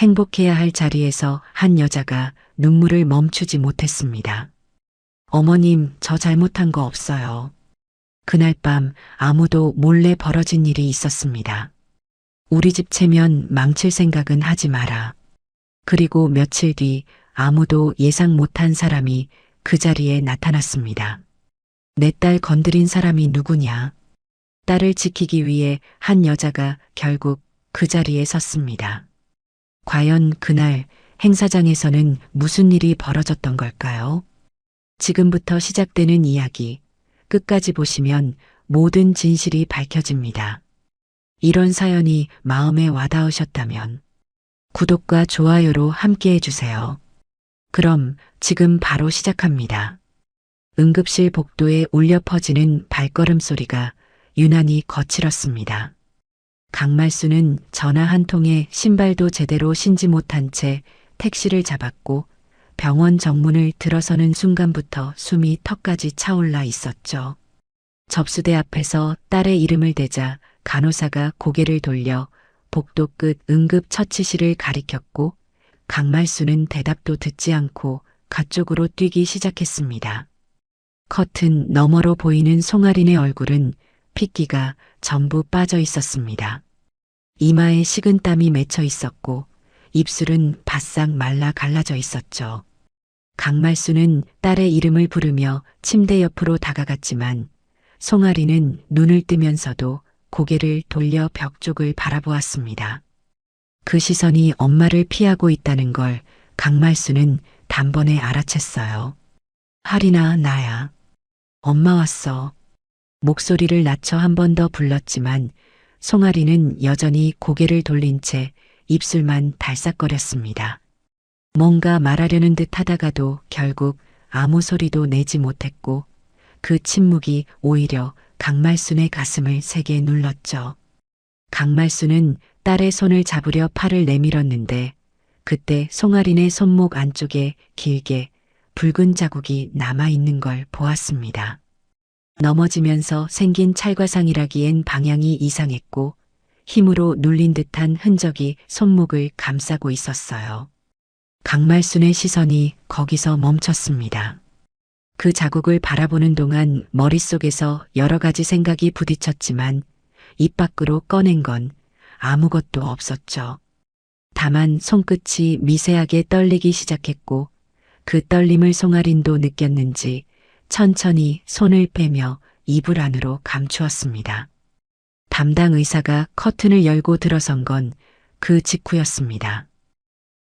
행복해야 할 자리에서 한 여자가 눈물을 멈추지 못했습니다. 어머님, 저 잘못한 거 없어요. 그날 밤 아무도 몰래 벌어진 일이 있었습니다. 우리 집 체면 망칠 생각은 하지 마라. 그리고 며칠 뒤 아무도 예상 못한 사람이 그 자리에 나타났습니다. 내 딸 건드린 사람이 누구냐? 딸을 지키기 위해 한 여자가 결국 그 자리에 섰습니다. 과연 그날 행사장에서는 무슨 일이 벌어졌던 걸까요? 지금부터 시작되는 이야기, 끝까지 보시면 모든 진실이 밝혀집니다. 이런 사연이 마음에 와닿으셨다면 구독과 좋아요로 함께 해주세요. 그럼 지금 바로 시작합니다. 응급실 복도에 울려 퍼지는 발걸음 소리가 유난히 거칠었습니다. 강말수는 전화 한 통에 신발도 제대로 신지 못한 채 택시를 잡았고 병원 정문을 들어서는 순간부터 숨이 턱까지 차올라 있었죠. 접수대 앞에서 딸의 이름을 대자 간호사가 고개를 돌려 복도 끝 응급처치실을 가리켰고 강말수는 대답도 듣지 않고 가쪽으로 뛰기 시작했습니다. 커튼 너머로 보이는 송아린의 얼굴은 핏기가 전부 빠져 있었습니다. 이마에 식은땀이 맺혀 있었고 입술은 바싹 말라 갈라져 있었죠. 강말수는 딸의 이름을 부르며 침대 옆으로 다가갔지만 송아리는 눈을 뜨면서도 고개를 돌려 벽 쪽을 바라보았습니다. 그 시선이 엄마를 피하고 있다는 걸 강말수는 단번에 알아챘어요. 하리나, 나야. 엄마 왔어. 목소리를 낮춰 한 번 더 불렀지만 송아리는 여전히 고개를 돌린 채 입술만 달싹거렸습니다. 뭔가 말하려는 듯 하다가도 결국 아무 소리도 내지 못했고 그 침묵이 오히려 강말순의 가슴을 세게 눌렀죠. 강말순은 딸의 손을 잡으려 팔을 내밀었는데 그때 송아린의 손목 안쪽에 길게 붉은 자국이 남아있는 걸 보았습니다. 넘어지면서 생긴 찰과상이라기엔 방향이 이상했고 힘으로 눌린 듯한 흔적이 손목을 감싸고 있었어요. 강말순의 시선이 거기서 멈췄습니다. 그 자국을 바라보는 동안 머릿속에서 여러 가지 생각이 부딪혔지만 입 밖으로 꺼낸 건 아무것도 없었죠. 다만 손끝이 미세하게 떨리기 시작했고 그 떨림을 송아린도 느꼈는지 천천히 손을 빼며 이불 안으로 감추었습니다. 담당 의사가 커튼을 열고 들어선 건 그 직후였습니다.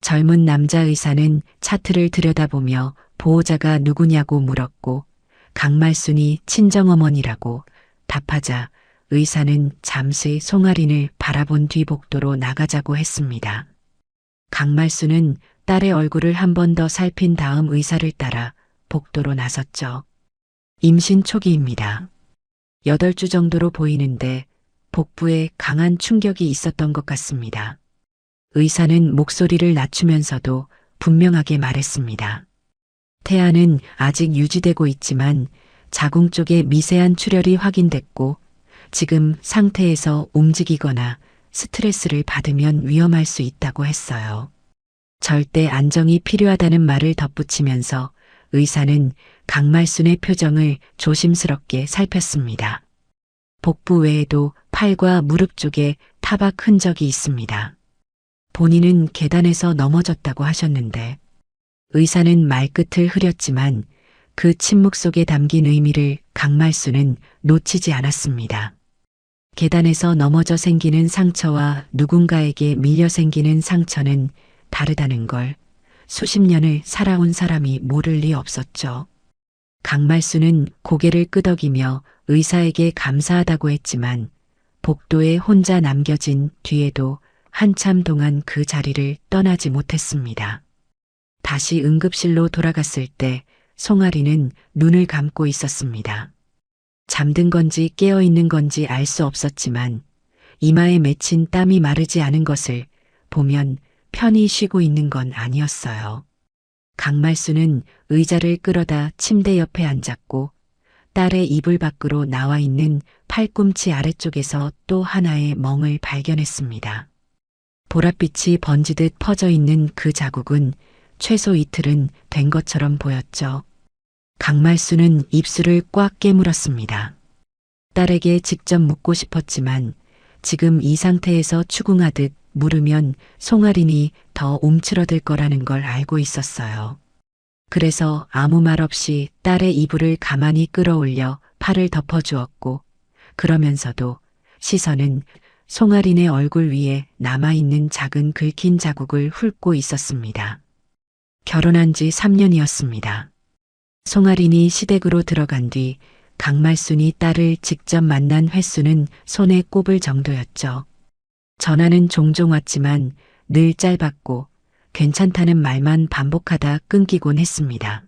젊은 남자 의사는 차트를 들여다보며 보호자가 누구냐고 물었고 강말순이 친정어머니라고 답하자 의사는 잠시 송아린을 바라본 뒤 복도로 나가자고 했습니다. 강말순은 딸의 얼굴을 한 번 더 살핀 다음 의사를 따라 복도로 나섰죠. 임신 초기입니다. 8주 정도로 보이는데 복부에 강한 충격이 있었던 것 같습니다. 의사는 목소리를 낮추면서도 분명하게 말했습니다. 태아는 아직 유지되고 있지만 자궁 쪽에 미세한 출혈이 확인됐고 지금 상태에서 움직이거나 스트레스를 받으면 위험할 수 있다고 했어요. 절대 안정이 필요하다는 말을 덧붙이면서 의사는 강말순의 표정을 조심스럽게 살폈습니다. 복부 외에도 팔과 무릎 쪽에 타박 흔적이 있습니다. 본인은 계단에서 넘어졌다고 하셨는데 의사는 말끝을 흐렸지만 그 침묵 속에 담긴 의미를 강말순은 놓치지 않았습니다. 계단에서 넘어져 생기는 상처와 누군가에게 밀려 생기는 상처는 다르다는 걸 수십 년을 살아온 사람이 모를 리 없었죠. 강말순은 고개를 끄덕이며 의사에게 감사하다고 했지만 복도에 혼자 남겨진 뒤에도 한참 동안 그 자리를 떠나지 못했습니다. 다시 응급실로 돌아갔을 때 송아리는 눈을 감고 있었습니다. 잠든 건지 깨어 있는 건지 알 수 없었지만 이마에 맺힌 땀이 마르지 않은 것을 보면 편히 쉬고 있는 건 아니었어요. 강말순은 의자를 끌어다 침대 옆에 앉았고 딸의 이불 밖으로 나와 있는 팔꿈치 아래쪽에서 또 하나의 멍을 발견했습니다. 보랏빛이 번지듯 퍼져 있는 그 자국은 최소 이틀은 된 것처럼 보였죠. 강말수는 입술을 꽉 깨물었습니다. 딸에게 직접 묻고 싶었지만 지금 이 상태에서 추궁하듯 물으면 송아린이 더 움츠러들 거라는 걸 알고 있었어요. 그래서 아무 말 없이 딸의 이불을 가만히 끌어올려 팔을 덮어주었고 그러면서도 시선은 송아린의 얼굴 위에 남아있는 작은 긁힌 자국을 훑고 있었습니다. 결혼한 지 3년이었습니다. 송아린이 시댁으로 들어간 뒤 강말순이 딸을 직접 만난 횟수는 손에 꼽을 정도였죠. 전화는 종종 왔지만 늘 짧았고 괜찮다는 말만 반복하다 끊기곤 했습니다.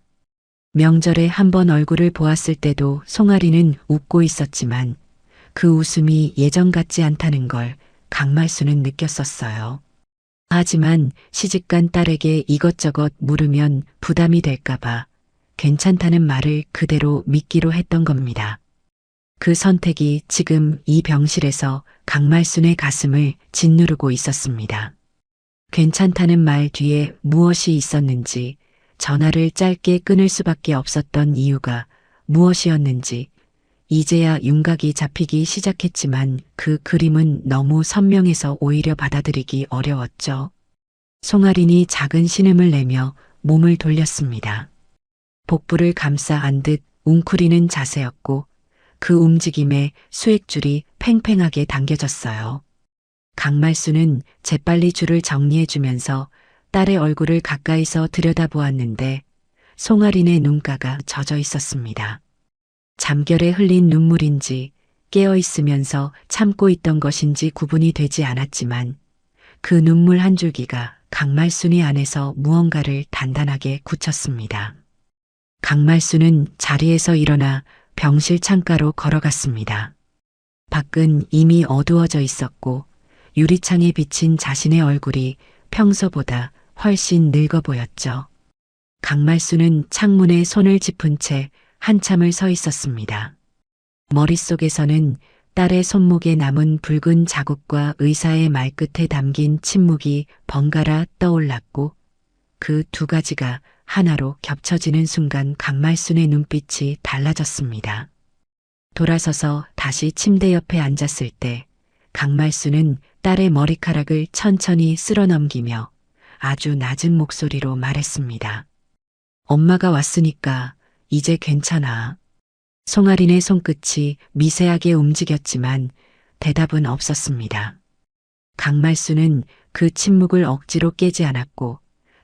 명절에 한 번 얼굴을 보았을 때도 송아리는 웃고 있었지만 그 웃음이 예전 같지 않다는 걸 강말수는 느꼈었어요. 하지만 시집간 딸에게 이것저것 물으면 부담이 될까봐 괜찮다는 말을 그대로 믿기로 했던 겁니다. 그 선택이 지금 이 병실에서 강말순의 가슴을 짓누르고 있었습니다. 괜찮다는 말 뒤에 무엇이 있었는지, 전화를 짧게 끊을 수밖에 없었던 이유가 무엇이었는지, 이제야 윤곽이 잡히기 시작했지만 그 그림은 너무 선명해서 오히려 받아들이기 어려웠죠. 송아린이 작은 신음을 내며 몸을 돌렸습니다. 복부를 감싸 안듯 웅크리는 자세였고 그 움직임에 수액줄이 팽팽하게 당겨졌어요. 강말수는 재빨리 줄을 정리해주면서 딸의 얼굴을 가까이서 들여다보았는데 송아린의 눈가가 젖어 있었습니다. 잠결에 흘린 눈물인지 깨어있으면서 참고 있던 것인지 구분이 되지 않았지만 그 눈물 한 줄기가 강말순이 안에서 무언가를 단단하게 굳혔습니다. 강말수는 자리에서 일어나 병실 창가로 걸어갔습니다. 밖은 이미 어두워져 있었고 유리창에 비친 자신의 얼굴이 평소보다 훨씬 늙어 보였죠. 강말수는 창문에 손을 짚은 채 한참을 서 있었습니다. 머릿속에서는 딸의 손목에 남은 붉은 자국과 의사의 말끝에 담긴 침묵이 번갈아 떠올랐고 그 두 가지가 하나로 겹쳐지는 순간 강말순의 눈빛이 달라졌습니다. 돌아서서 다시 침대 옆에 앉았을 때 강말순은 딸의 머리카락을 천천히 쓸어 넘기며 아주 낮은 목소리로 말했습니다. 엄마가 왔으니까 이제 괜찮아. 송아린의 손끝이 미세하게 움직였지만 대답은 없었습니다. 강말순은 그 침묵을 억지로 깨지 않았고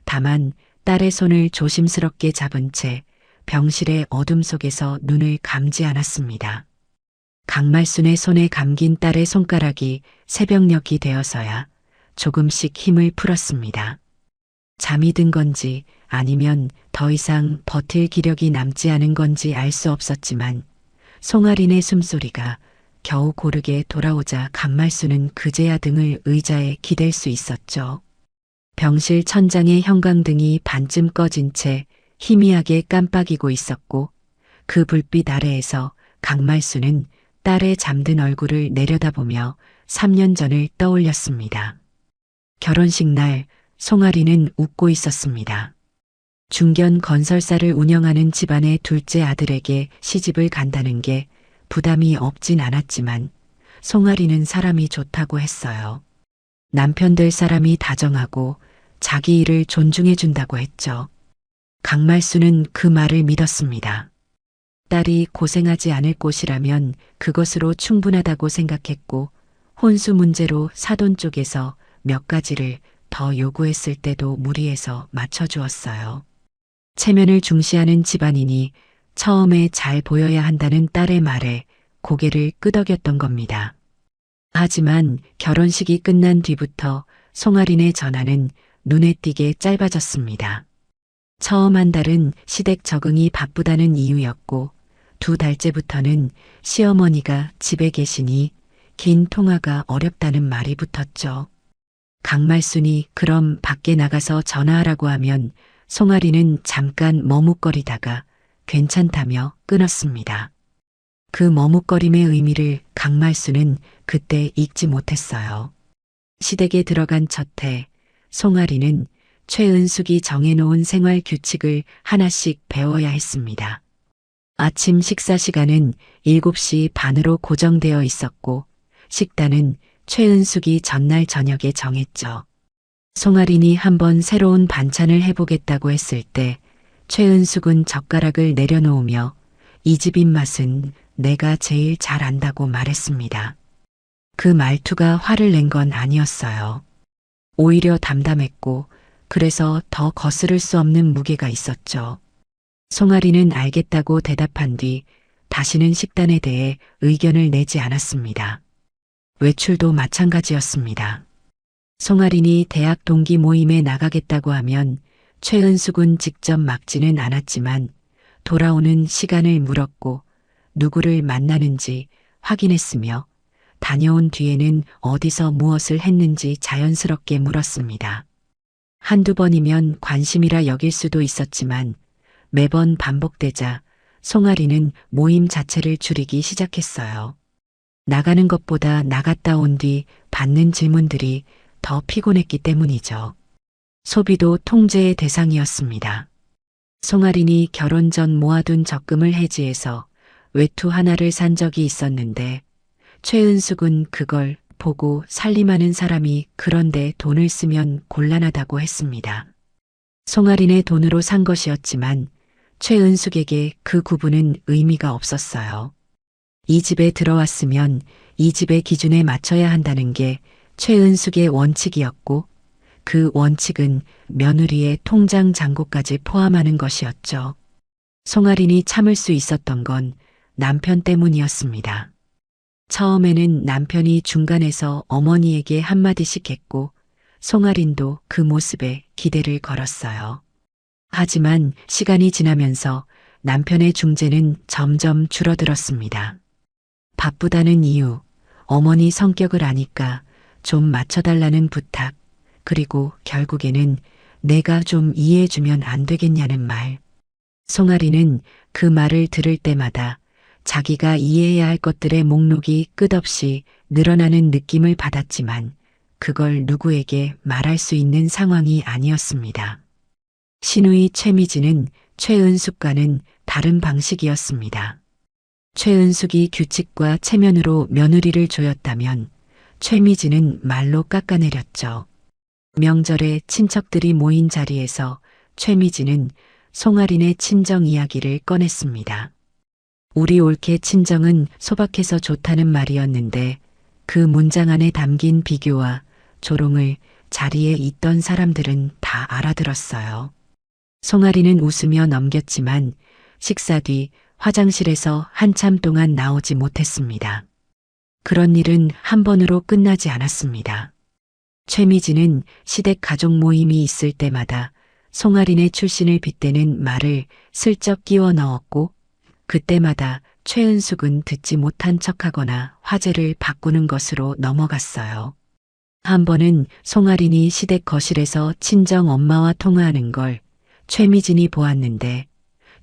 다만 딸의 손을 조심스럽게 잡은 채 병실의 어둠 속에서 눈을 감지 않았습니다. 강말순의 손에 감긴 딸의 손가락이 새벽녘이 되어서야 조금씩 힘을 풀었습니다. 잠이 든 건지 아니면 더 이상 버틸 기력이 남지 않은 건지 알 수 없었지만 송아린의 숨소리가 겨우 고르게 돌아오자 강말순은 그제야 등을 의자에 기댈 수 있었죠. 병실 천장의 형광등이 반쯤 꺼진 채 희미하게 깜빡이고 있었고 그 불빛 아래에서 강말순은 딸의 잠든 얼굴을 내려다보며 3년 전을 떠올렸습니다. 결혼식 날 송아리는 웃고 있었습니다. 중견 건설사를 운영하는 집안의 둘째 아들에게 시집을 간다는 게 부담이 없진 않았지만 송아리는 사람이 좋다고 했어요. 남편 될 사람이 다정하고 자기 일을 존중해 준다고 했죠. 강말수는 그 말을 믿었습니다. 딸이 고생하지 않을 곳이라면 그것으로 충분하다고 생각했고 혼수 문제로 사돈 쪽에서 몇 가지를 더 요구했을 때도 무리해서 맞춰주었어요. 체면을 중시하는 집안이니 처음에 잘 보여야 한다는 딸의 말에 고개를 끄덕였던 겁니다. 하지만 결혼식이 끝난 뒤부터 송아린의 전화는 눈에 띄게 짧아졌습니다. 처음 한 달은 시댁 적응이 바쁘다는 이유였고 2달째부터는 시어머니가 집에 계시니 긴 통화가 어렵다는 말이 붙었죠. 강말순이 그럼 밖에 나가서 전화하라고 하면 송아리는 잠깐 머뭇거리다가 괜찮다며 끊었습니다. 그 머뭇거림의 의미를 강말순은 그때 잊지 못했어요. 시댁에 들어간 첫 해, 송아리는 최은숙이 정해놓은 생활 규칙을 하나씩 배워야 했습니다. 아침 식사 시간은 7시 반으로 고정되어 있었고, 식단은 최은숙이 전날 저녁에 정했죠. 송아린이 한번 새로운 반찬을 해보겠다고 했을 때 최은숙은 젓가락을 내려놓으며 이 집 입맛은 내가 제일 잘 안다고 말했습니다. 그 말투가 화를 낸 건 아니었어요. 오히려 담담했고 그래서 더 거스를 수 없는 무게가 있었죠. 송아리는 알겠다고 대답한 뒤 다시는 식단에 대해 의견을 내지 않았습니다. 외출도 마찬가지였습니다. 송아린이 대학 동기 모임에 나가겠다고 하면 최은숙은 직접 막지는 않았지만 돌아오는 시간을 물었고 누구를 만나는지 확인했으며 다녀온 뒤에는 어디서 무엇을 했는지 자연스럽게 물었습니다. 한두 번이면 관심이라 여길 수도 있었지만 매번 반복되자 송아리는 모임 자체를 줄이기 시작했어요. 나가는 것보다 나갔다 온 뒤 받는 질문들이 더 피곤했기 때문이죠. 소비도 통제의 대상이었습니다. 송아린이 결혼 전 모아둔 적금을 해지해서 외투 하나를 산 적이 있었는데 최은숙은 그걸 보고 살림하는 사람이 그런데 돈을 쓰면 곤란하다고 했습니다. 송아린의 돈으로 산 것이었지만 최은숙에게 그 구분은 의미가 없었어요. 이 집에 들어왔으면 이 집의 기준에 맞춰야 한다는 게 최은숙의 원칙이었고 그 원칙은 며느리의 통장 잔고까지 포함하는 것이었죠. 송아린이 참을 수 있었던 건 남편 때문이었습니다. 처음에는 남편이 중간에서 어머니에게 한마디씩 했고 송아린도 그 모습에 기대를 걸었어요. 하지만 시간이 지나면서 남편의 중재는 점점 줄어들었습니다. 바쁘다는 이유, 어머니 성격을 아니까 좀 맞춰달라는 부탁, 그리고 결국에는 내가 좀 이해해주면 안 되겠냐는 말. 송아리는 그 말을 들을 때마다 자기가 이해해야 할 것들의 목록이 끝없이 늘어나는 느낌을 받았지만 그걸 누구에게 말할 수 있는 상황이 아니었습니다. 시누이 최미지는 최은숙과는 다른 방식이었습니다. 최은숙이 규칙과 체면으로 며느리를 조였다면 최미지는 말로 깎아내렸죠. 명절에 친척들이 모인 자리에서 최미지는 송아린의 친정 이야기를 꺼냈습니다. 우리 올케 친정은 소박해서 좋다는 말이었는데 그 문장 안에 담긴 비교와 조롱을 자리에 있던 사람들은 다 알아들었어요. 송아리는 웃으며 넘겼지만 식사 뒤 화장실에서 한참 동안 나오지 못했습니다. 그런 일은 한 번으로 끝나지 않았습니다. 최미지는 시댁 가족 모임이 있을 때마다 송아린의 출신을 빗대는 말을 슬쩍 끼워 넣었고 그때마다 최은숙은 듣지 못한 척하거나 화제를 바꾸는 것으로 넘어갔어요. 한 번은 송아린이 시댁 거실에서 친정 엄마와 통화하는 걸 최미진이 보았는데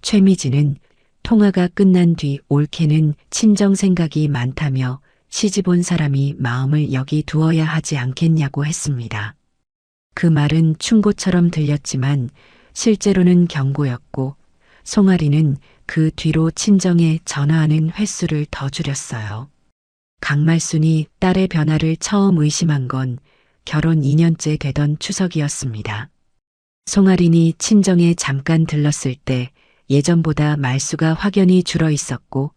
최미진은 통화가 끝난 뒤 올케는 친정 생각이 많다며 시집 온 사람이 마음을 여기 두어야 하지 않겠냐고 했습니다. 그 말은 충고처럼 들렸지만 실제로는 경고였고 송아리는 그 뒤로 친정에 전화하는 횟수를 더 줄였어요. 강말순이 딸의 변화를 처음 의심한 건 결혼 2년째 되던 추석이었습니다. 송아린이 친정에 잠깐 들렀을 때 예전보다 말수가 확연히 줄어 있었고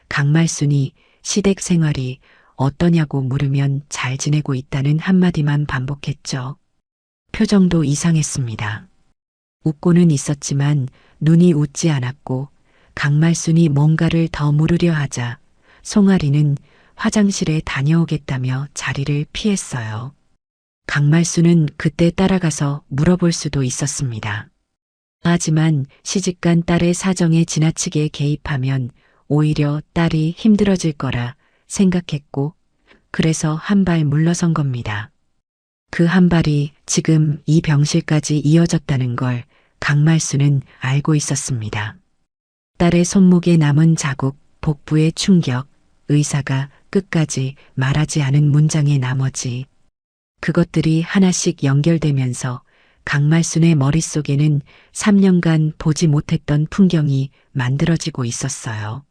강말순이 시댁 생활이 어떠냐고 물으면 잘 지내고 있다는 한마디만 반복했죠. 표정도 이상했습니다. 웃고는 있었지만 눈이 웃지 않았고 강말순이 뭔가를 더 물으려 하자 송아리는 화장실에 다녀오겠다며 자리를 피했어요. 강말순은 그때 따라가서 물어볼 수도 있었습니다. 하지만 시집간 딸의 사정에 지나치게 개입하면 오히려 딸이 힘들어질 거라 생각했고 그래서 한 발 물러선 겁니다. 그 한 발이 지금 이 병실까지 이어졌다는 걸 강말순은 알고 있었습니다. 딸의 손목에 남은 자국, 복부의 충격, 의사가 끝까지 말하지 않은 문장의 나머지 그것들이 하나씩 연결되면서 강말순의 머릿속에는 3년간 보지 못했던 풍경이 만들어지고 있었어요.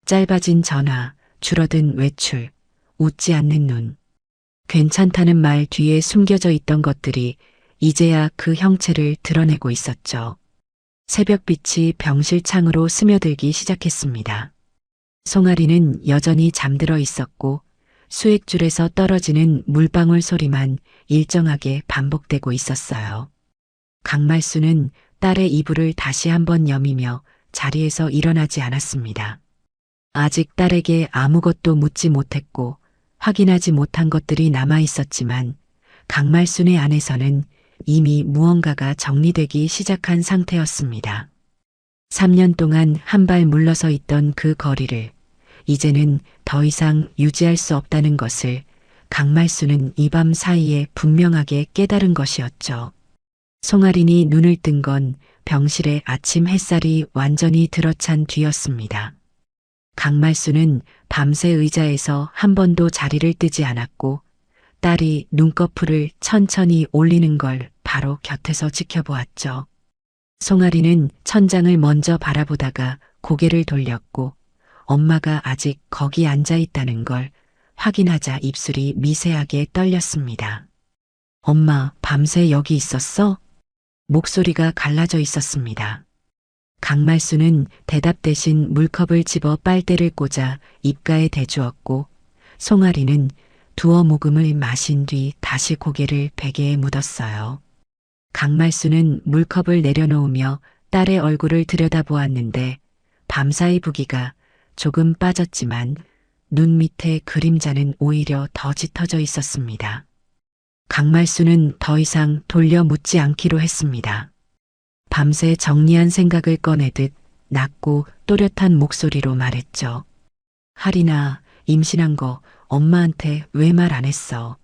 짧아진 전화, 줄어든 외출, 웃지 않는 눈. 괜찮다는 말 뒤에 숨겨져 있던 것들이 이제야 그 형체를 드러내고 있었죠. 새벽빛이 병실 창으로 스며들기 시작했습니다. 송아리는 여전히 잠들어 있었고 수액줄에서 떨어지는 물방울 소리만 일정하게 반복되고 있었어요. 강말순은 딸의 이불을 다시 한번 여미며 자리에서 일어나지 않았습니다. 아직 딸에게 아무것도 묻지 못했고 확인하지 못한 것들이 남아 있었지만 강말순의 안에서는 이미 무언가가 정리되기 시작한 상태였습니다. 3년 동안 한 발 물러서 있던 그 거리를 이제는 더 이상 유지할 수 없다는 것을 강말순은 이 밤 사이에 분명하게 깨달은 것이었죠. 송아린이 눈을 뜬 건 병실에 아침 햇살이 완전히 들어찬 뒤였습니다. 강말순은 밤새 의자에서 한 번도 자리를 뜨지 않았고 딸이 눈꺼풀을 천천히 올리는 걸 바로 곁에서 지켜보았죠. 송아리는 천장을 먼저 바라보다가 고개를 돌렸고 엄마가 아직 거기 앉아 있다는 걸 확인하자 입술이 미세하게 떨렸습니다. 엄마, 밤새 여기 있었어? 목소리가 갈라져 있었습니다. 강말순은 대답 대신 물컵을 집어 빨대를 꽂아 입가에 대주었고 송아리는 두어 모금을 마신 뒤 다시 고개를 베개에 묻었어요. 강말순은 물컵을 내려놓으며 딸의 얼굴을 들여다보았는데 밤사이 부기가 조금 빠졌지만 눈 밑에 그림자는 오히려 더 짙어져 있었습니다. 강말순은 더 이상 돌려 묻지 않기로 했습니다. 밤새 정리한 생각을 꺼내듯 낮고 또렷한 목소리로 말했죠. 하리나, 임신한 거 엄마한테 왜 말 안 했어?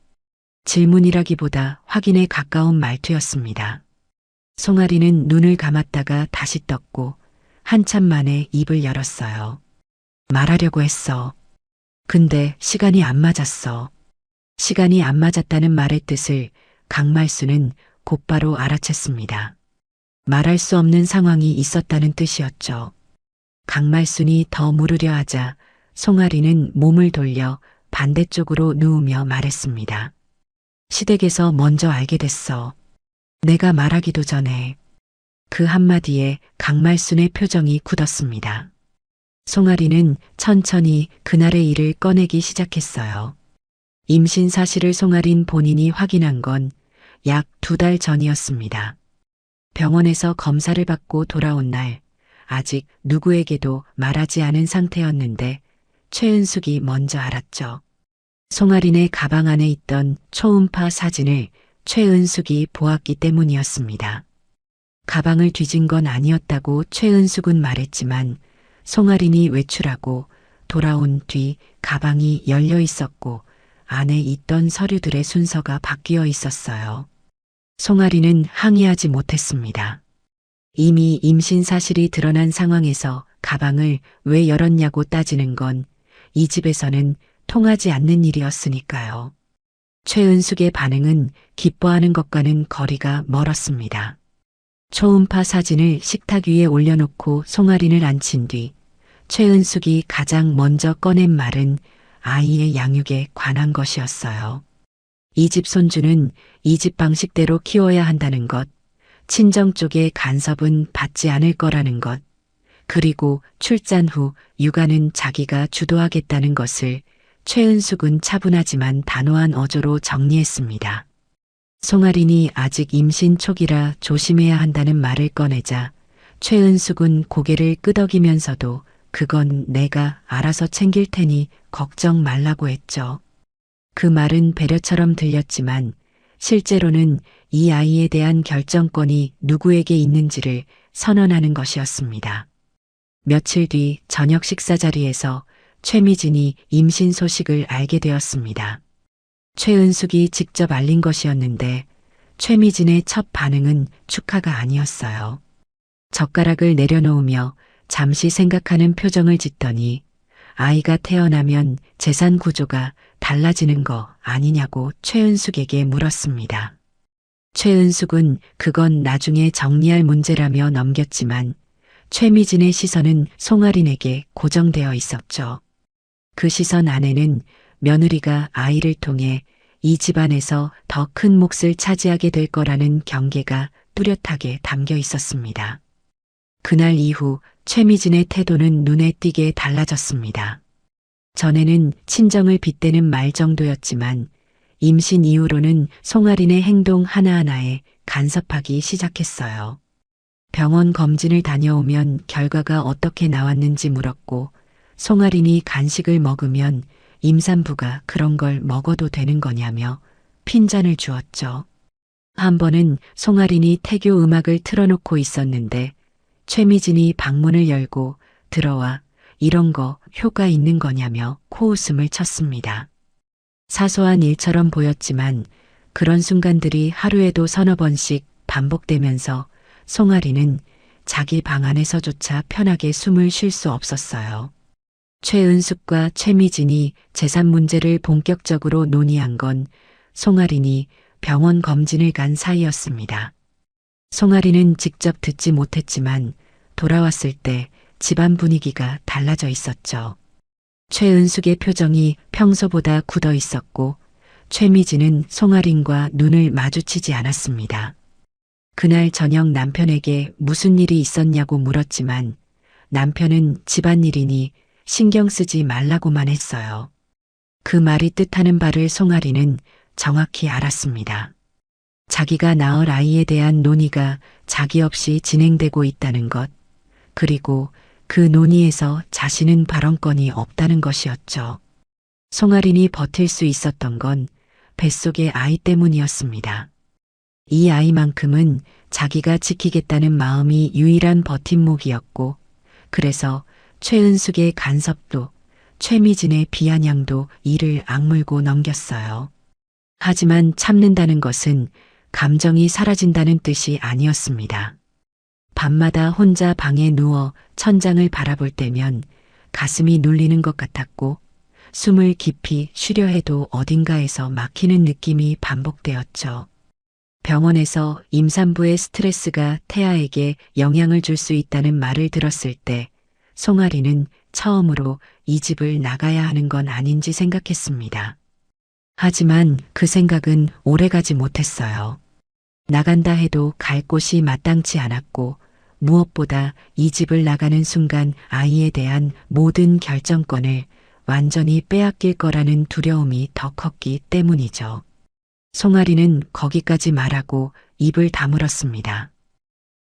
질문이라기보다 확인에 가까운 말투였습니다. 송아리는 눈을 감았다가 다시 떴고 한참 만에 입을 열었어요. 말하려고 했어. 근데 시간이 안 맞았어. 시간이 안 맞았다는 말의 뜻을 강말순은 곧바로 알아챘습니다. 말할 수 없는 상황이 있었다는 뜻이었죠. 강말순이 더 물으려 하자 송아리는 몸을 돌려 반대쪽으로 누우며 말했습니다. 시댁에서 먼저 알게 됐어. 내가 말하기도 전에. 그 한마디에 강말순의 표정이 굳었습니다. 송아리는 천천히 그날의 일을 꺼내기 시작했어요. 임신 사실을 송아린 본인이 확인한 건 약 2달 전이었습니다. 병원에서 검사를 받고 돌아온 날 아직 누구에게도 말하지 않은 상태였는데 최은숙이 먼저 알았죠. 송아린의 가방 안에 있던 초음파 사진을 최은숙이 보았기 때문이었습니다. 가방을 뒤진 건 아니었다고 최은숙은 말했지만 송아린이 외출하고 돌아온 뒤 가방이 열려 있었고 안에 있던 서류들의 순서가 바뀌어 있었어요. 송아리는 항의하지 못했습니다. 이미 임신 사실이 드러난 상황에서 가방을 왜 열었냐고 따지는 건 이 집에서는 통하지 않는 일이었으니까요. 최은숙의 반응은 기뻐하는 것과는 거리가 멀었습니다. 초음파 사진을 식탁 위에 올려놓고 송아린을 앉힌 뒤 최은숙이 가장 먼저 꺼낸 말은 아이의 양육에 관한 것이었어요. 이 집 손주는 이 집 방식대로 키워야 한다는 것, 친정 쪽의 간섭은 받지 않을 거라는 것, 그리고 출산 후 육아는 자기가 주도하겠다는 것을 최은숙은 차분하지만 단호한 어조로 정리했습니다. 송아린이 아직 임신 초기라 조심해야 한다는 말을 꺼내자 최은숙은 고개를 끄덕이면서도 그건 내가 알아서 챙길 테니 걱정 말라고 했죠. 그 말은 배려처럼 들렸지만 실제로는 이 아이에 대한 결정권이 누구에게 있는지를 선언하는 것이었습니다. 며칠 뒤 저녁 식사 자리에서 최미진이 임신 소식을 알게 되었습니다. 최은숙이 직접 알린 것이었는데 최미진의 첫 반응은 축하가 아니었어요. 젓가락을 내려놓으며 잠시 생각하는 표정을 짓더니 아이가 태어나면 재산 구조가 달라지는 거 아니냐고 최은숙에게 물었습니다. 최은숙은 그건 나중에 정리할 문제라며 넘겼지만 최미진의 시선은 송아린에게 고정되어 있었죠. 그 시선 안에는 며느리가 아이를 통해 이 집안에서 더 큰 몫을 차지하게 될 거라는 경계가 뚜렷하게 담겨 있었습니다. 그날 이후 최미진의 태도는 눈에 띄게 달라졌습니다. 전에는 친정을 빗대는 말 정도였지만 임신 이후로는 송아린의 행동 하나하나에 간섭하기 시작했어요. 병원 검진을 다녀오면 결과가 어떻게 나왔는지 물었고 송아린이 간식을 먹으면 임산부가 그런 걸 먹어도 되는 거냐며 핀잔을 주었죠. 한 번은 송아린이 태교 음악을 틀어놓고 있었는데 최미진이 방문을 열고 들어와 이런 거 효과 있는 거냐며 코웃음을 쳤습니다. 사소한 일처럼 보였지만 그런 순간들이 하루에도 서너 번씩 반복되면서 송아리는 자기 방 안에서조차 편하게 숨을 쉴 수 없었어요. 최은숙과 최미진이 재산 문제를 본격적으로 논의한 건 송아린이 병원 검진을 간 사이였습니다. 송아리는 직접 듣지 못했지만 돌아왔을 때 집안 분위기가 달라져 있었죠. 최은숙의 표정이 평소보다 굳어 있었고 최미진은 송아린과 눈을 마주치지 않았습니다. 그날 저녁 남편에게 무슨 일이 있었냐고 물었지만 남편은 집안일이니 신경 쓰지 말라고만 했어요. 그 말이 뜻하는 바를 송아리는 정확히 알았습니다. 자기가 낳을 아이에 대한 논의가 자기 없이 진행되고 있다는 것, 그리고 그 논의에서 자신은 발언권이 없다는 것이었죠. 송아린이 버틸 수 있었던 건 뱃속의 아이 때문이었습니다. 이 아이만큼은 자기가 지키겠다는 마음이 유일한 버팀목이었고, 그래서 최은숙의 간섭도 최미진의 비아냥도 이를 악물고 넘겼어요. 하지만 참는다는 것은 감정이 사라진다는 뜻이 아니었습니다. 밤마다 혼자 방에 누워 천장을 바라볼 때면 가슴이 눌리는 것 같았고 숨을 깊이 쉬려 해도 어딘가에서 막히는 느낌이 반복되었죠. 병원에서 임산부의 스트레스가 태아에게 영향을 줄 수 있다는 말을 들었을 때 송아리는 처음으로 이 집을 나가야 하는 건 아닌지 생각했습니다. 하지만 그 생각은 오래가지 못했어요. 나간다 해도 갈 곳이 마땅치 않았고 무엇보다 이 집을 나가는 순간 아이에 대한 모든 결정권을 완전히 빼앗길 거라는 두려움이 더 컸기 때문이죠. 송아리는 거기까지 말하고 입을 다물었습니다.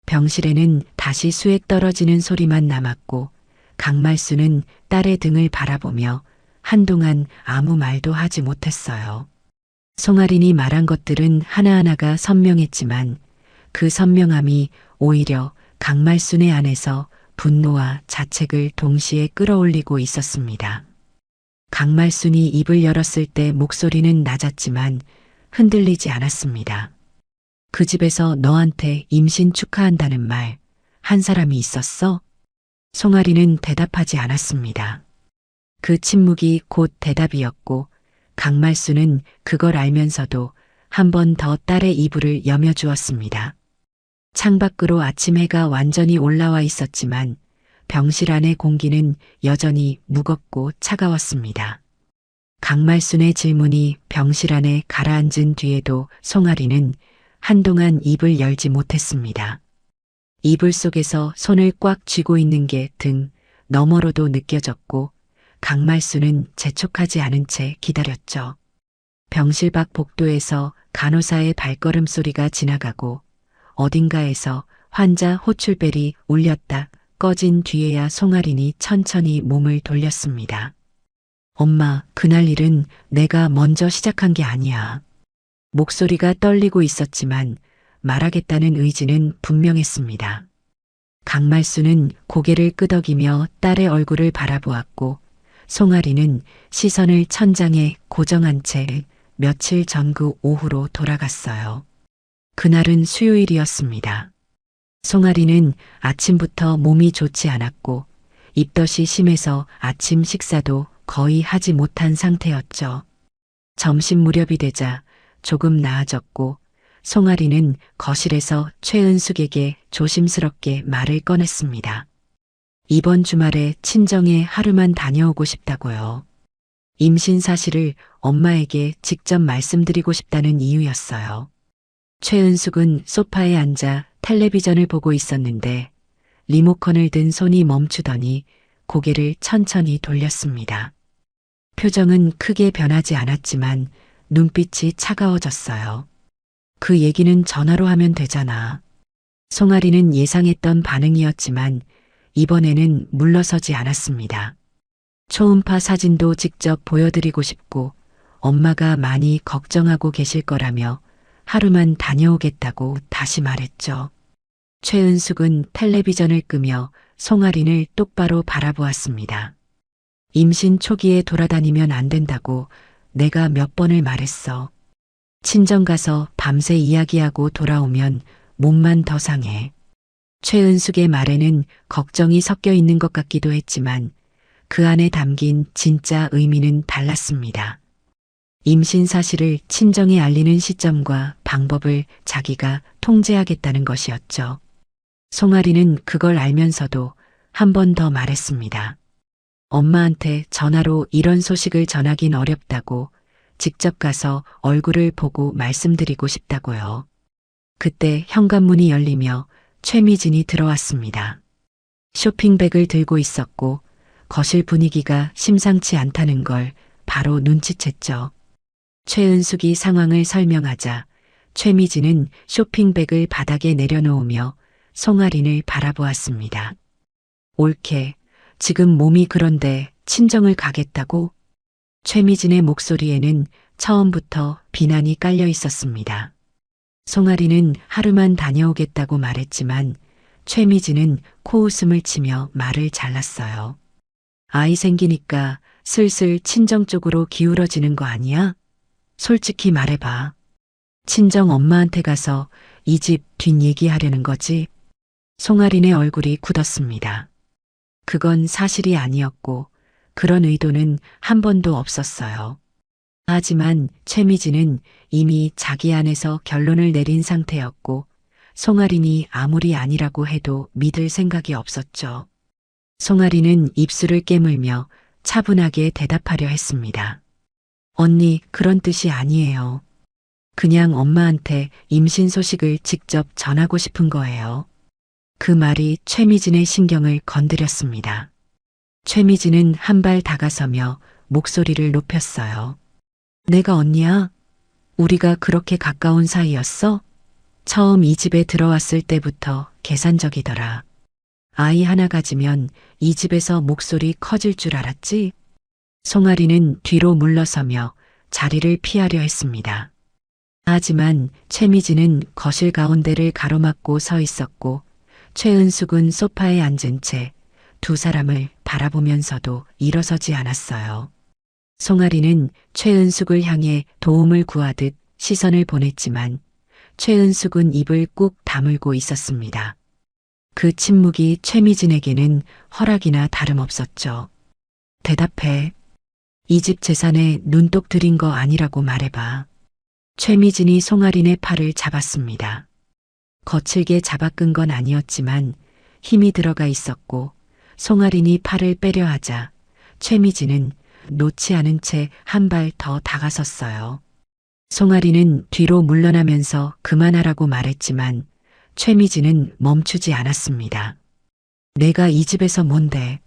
병실에는 다시 수액 떨어지는 소리만 남았고 강말수는 딸의 등을 바라보며 한동안 아무 말도 하지 못했어요. 송아린이 말한 것들은 하나하나가 선명했지만 그 선명함이 오히려 강말순의 안에서 분노와 자책을 동시에 끌어올리고 있었습니다. 강말순이 입을 열었을 때 목소리는 낮았지만 흔들리지 않았습니다. 그 집에서 너한테 임신 축하한다는 말 한 사람이 있었어? 송아리는 대답하지 않았습니다. 그 침묵이 곧 대답이었고 강말수는 그걸 알면서도 한 번 더 딸의 이불을 여며주었습니다. 창밖으로 아침 해가 완전히 올라와 있었지만 병실 안의 공기는 여전히 무겁고 차가웠습니다. 강말순의 질문이 병실 안에 가라앉은 뒤에도 송아리는 한동안 입을 열지 못했습니다. 이불 속에서 손을 꽉 쥐고 있는 게 등 너머로도 느껴졌고 강말수는 재촉하지 않은 채 기다렸죠. 병실 밖 복도에서 간호사의 발걸음 소리가 지나가고 어딘가에서 환자 호출벨이 울렸다 꺼진 뒤에야 송아린이 천천히 몸을 돌렸습니다. 엄마, 그날 일은 내가 먼저 시작한 게 아니야. 목소리가 떨리고 있었지만 말하겠다는 의지는 분명했습니다. 강말수는 고개를 끄덕이며 딸의 얼굴을 바라보았고 송아리는 시선을 천장에 고정한 채 며칠 전 그 오후로 돌아갔어요. 그날은 수요일이었습니다. 송아리는 아침부터 몸이 좋지 않았고 입덧이 심해서 아침 식사도 거의 하지 못한 상태였죠. 점심 무렵이 되자 조금 나아졌고 송아리는 거실에서 최은숙에게 조심스럽게 말을 꺼냈습니다. 이번 주말에 친정에 하루만 다녀오고 싶다고요. 임신 사실을 엄마에게 직접 말씀드리고 싶다는 이유였어요. 최은숙은 소파에 앉아 텔레비전을 보고 있었는데 리모컨을 든 손이 멈추더니 고개를 천천히 돌렸습니다. 표정은 크게 변하지 않았지만 눈빛이 차가워졌어요. 그 얘기는 전화로 하면 되잖아. 송아리는 예상했던 반응이었지만 이번에는 물러서지 않았습니다. 초음파 사진도 직접 보여드리고 싶고 엄마가 많이 걱정하고 계실 거라며 하루만 다녀오겠다고 다시 말했죠. 최은숙은 텔레비전을 끄며 송아린을 똑바로 바라보았습니다. 임신 초기에 돌아다니면 안 된다고 내가 몇 번을 말했어. 친정 가서 밤새 이야기하고 돌아오면 몸만 더 상해. 최은숙의 말에는 걱정이 섞여 있는 것 같기도 했지만 그 안에 담긴 진짜 의미는 달랐습니다. 임신 사실을 친정에 알리는 시점과 방법을 자기가 통제하겠다는 것이었죠. 송아리는 그걸 알면서도 한 번 더 말했습니다. 엄마한테 전화로 이런 소식을 전하긴 어렵다고 직접 가서 얼굴을 보고 말씀드리고 싶다고요. 그때 현관문이 열리며 최미진이 들어왔습니다. 쇼핑백을 들고 있었고 거실 분위기가 심상치 않다는 걸 바로 눈치챘죠. 최은숙이 상황을 설명하자 최미진은 쇼핑백을 바닥에 내려놓으며 송아린을 바라보았습니다. 옳게, 지금 몸이 그런데 친정을 가겠다고? 최미진의 목소리에는 처음부터 비난이 깔려 있었습니다. 송아리는 하루만 다녀오겠다고 말했지만 최미진은 코웃음을 치며 말을 잘랐어요. 아이 생기니까 슬슬 친정 쪽으로 기울어지는 거 아니야? 솔직히 말해봐. 친정 엄마한테 가서 이 집 뒷얘기하려는 거지? 송아린의 얼굴이 굳었습니다. 그건 사실이 아니었고 그런 의도는 한 번도 없었어요. 하지만 최미진은 이미 자기 안에서 결론을 내린 상태였고 송아린이 아무리 아니라고 해도 믿을 생각이 없었죠. 송아린은 입술을 깨물며 차분하게 대답하려 했습니다. 언니, 그런 뜻이 아니에요. 그냥 엄마한테 임신 소식을 직접 전하고 싶은 거예요. 그 말이 최미진의 신경을 건드렸습니다. 최미진은 한 발 다가서며 목소리를 높였어요. 내가 언니야? 우리가 그렇게 가까운 사이였어? 처음 이 집에 들어왔을 때부터 계산적이더라. 아이 하나 가지면 이 집에서 목소리 커질 줄 알았지? 송아리는 뒤로 물러서며 자리를 피하려 했습니다. 하지만 최미진은 거실 가운데를 가로막고 서 있었고 최은숙은 소파에 앉은 채 두 사람을 바라보면서도 일어서지 않았어요. 송아리는 최은숙을 향해 도움을 구하듯 시선을 보냈지만 최은숙은 입을 꾹 다물고 있었습니다. 그 침묵이 최미진에게는 허락이나 다름없었죠. 대답해. 이 집 재산에 눈독 들인 거 아니라고 말해봐. 최미진이 송아린의 팔을 잡았습니다. 거칠게 잡아끈 건 아니었지만 힘이 들어가 있었고 송아린이 팔을 빼려 하자 최미진은 놓지 않은 채 한 발 더 다가섰어요. 송아리는 뒤로 물러나면서 그만하라고 말했지만 최미진은 멈추지 않았습니다. 내가 이 집에서 뭔데?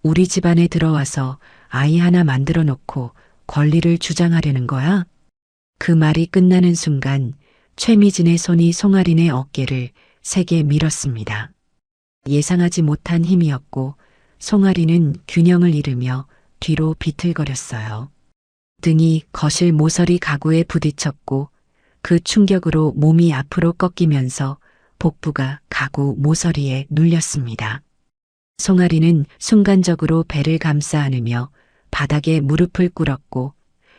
우리 집안에 들어와서 아이 하나 만들어 놓고 권리를 주장하려는 거야? 그 말이 끝나는 순간 최미진의 손이 송아린의 어깨를 세게 밀었습니다. 예상하지 못한 힘이었고 송아리는 균형을 잃으며 뒤로 비틀거렸어요. 등이 거실 모서리 가구에 부딪혔고 그 충격으로 몸이 앞으로 꺾이면서 복부가 가구 모서리에 눌렸습니다. 송아리는 순간적으로 배를 감싸 안으며 바닥에 무릎을 꿇었고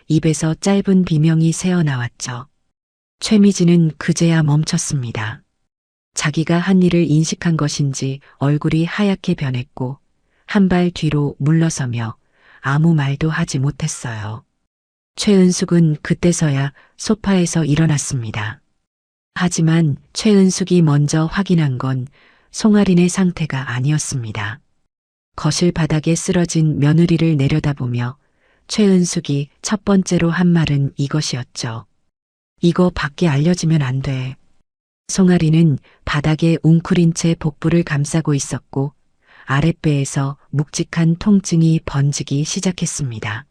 입에서 짧은 비명이 새어나왔죠. 최미진은 그제야 멈췄습니다. 자기가 한 일을 인식한 것인지 얼굴이 하얗게 변했고 한 발 뒤로 물러서며 아무 말도 하지 못했어요. 최은숙은 그때서야 소파에서 일어났습니다. 하지만 최은숙이 먼저 확인한 건 송아린의 상태가 아니었습니다. 거실 바닥에 쓰러진 며느리를 내려다보며 최은숙이 첫 번째로 한 말은 이것이었죠. 이거 밖에 알려지면 안 돼. 송아리는 바닥에 웅크린 채 복부를 감싸고 있었고 아랫배에서 묵직한 통증이 번지기 시작했습니다.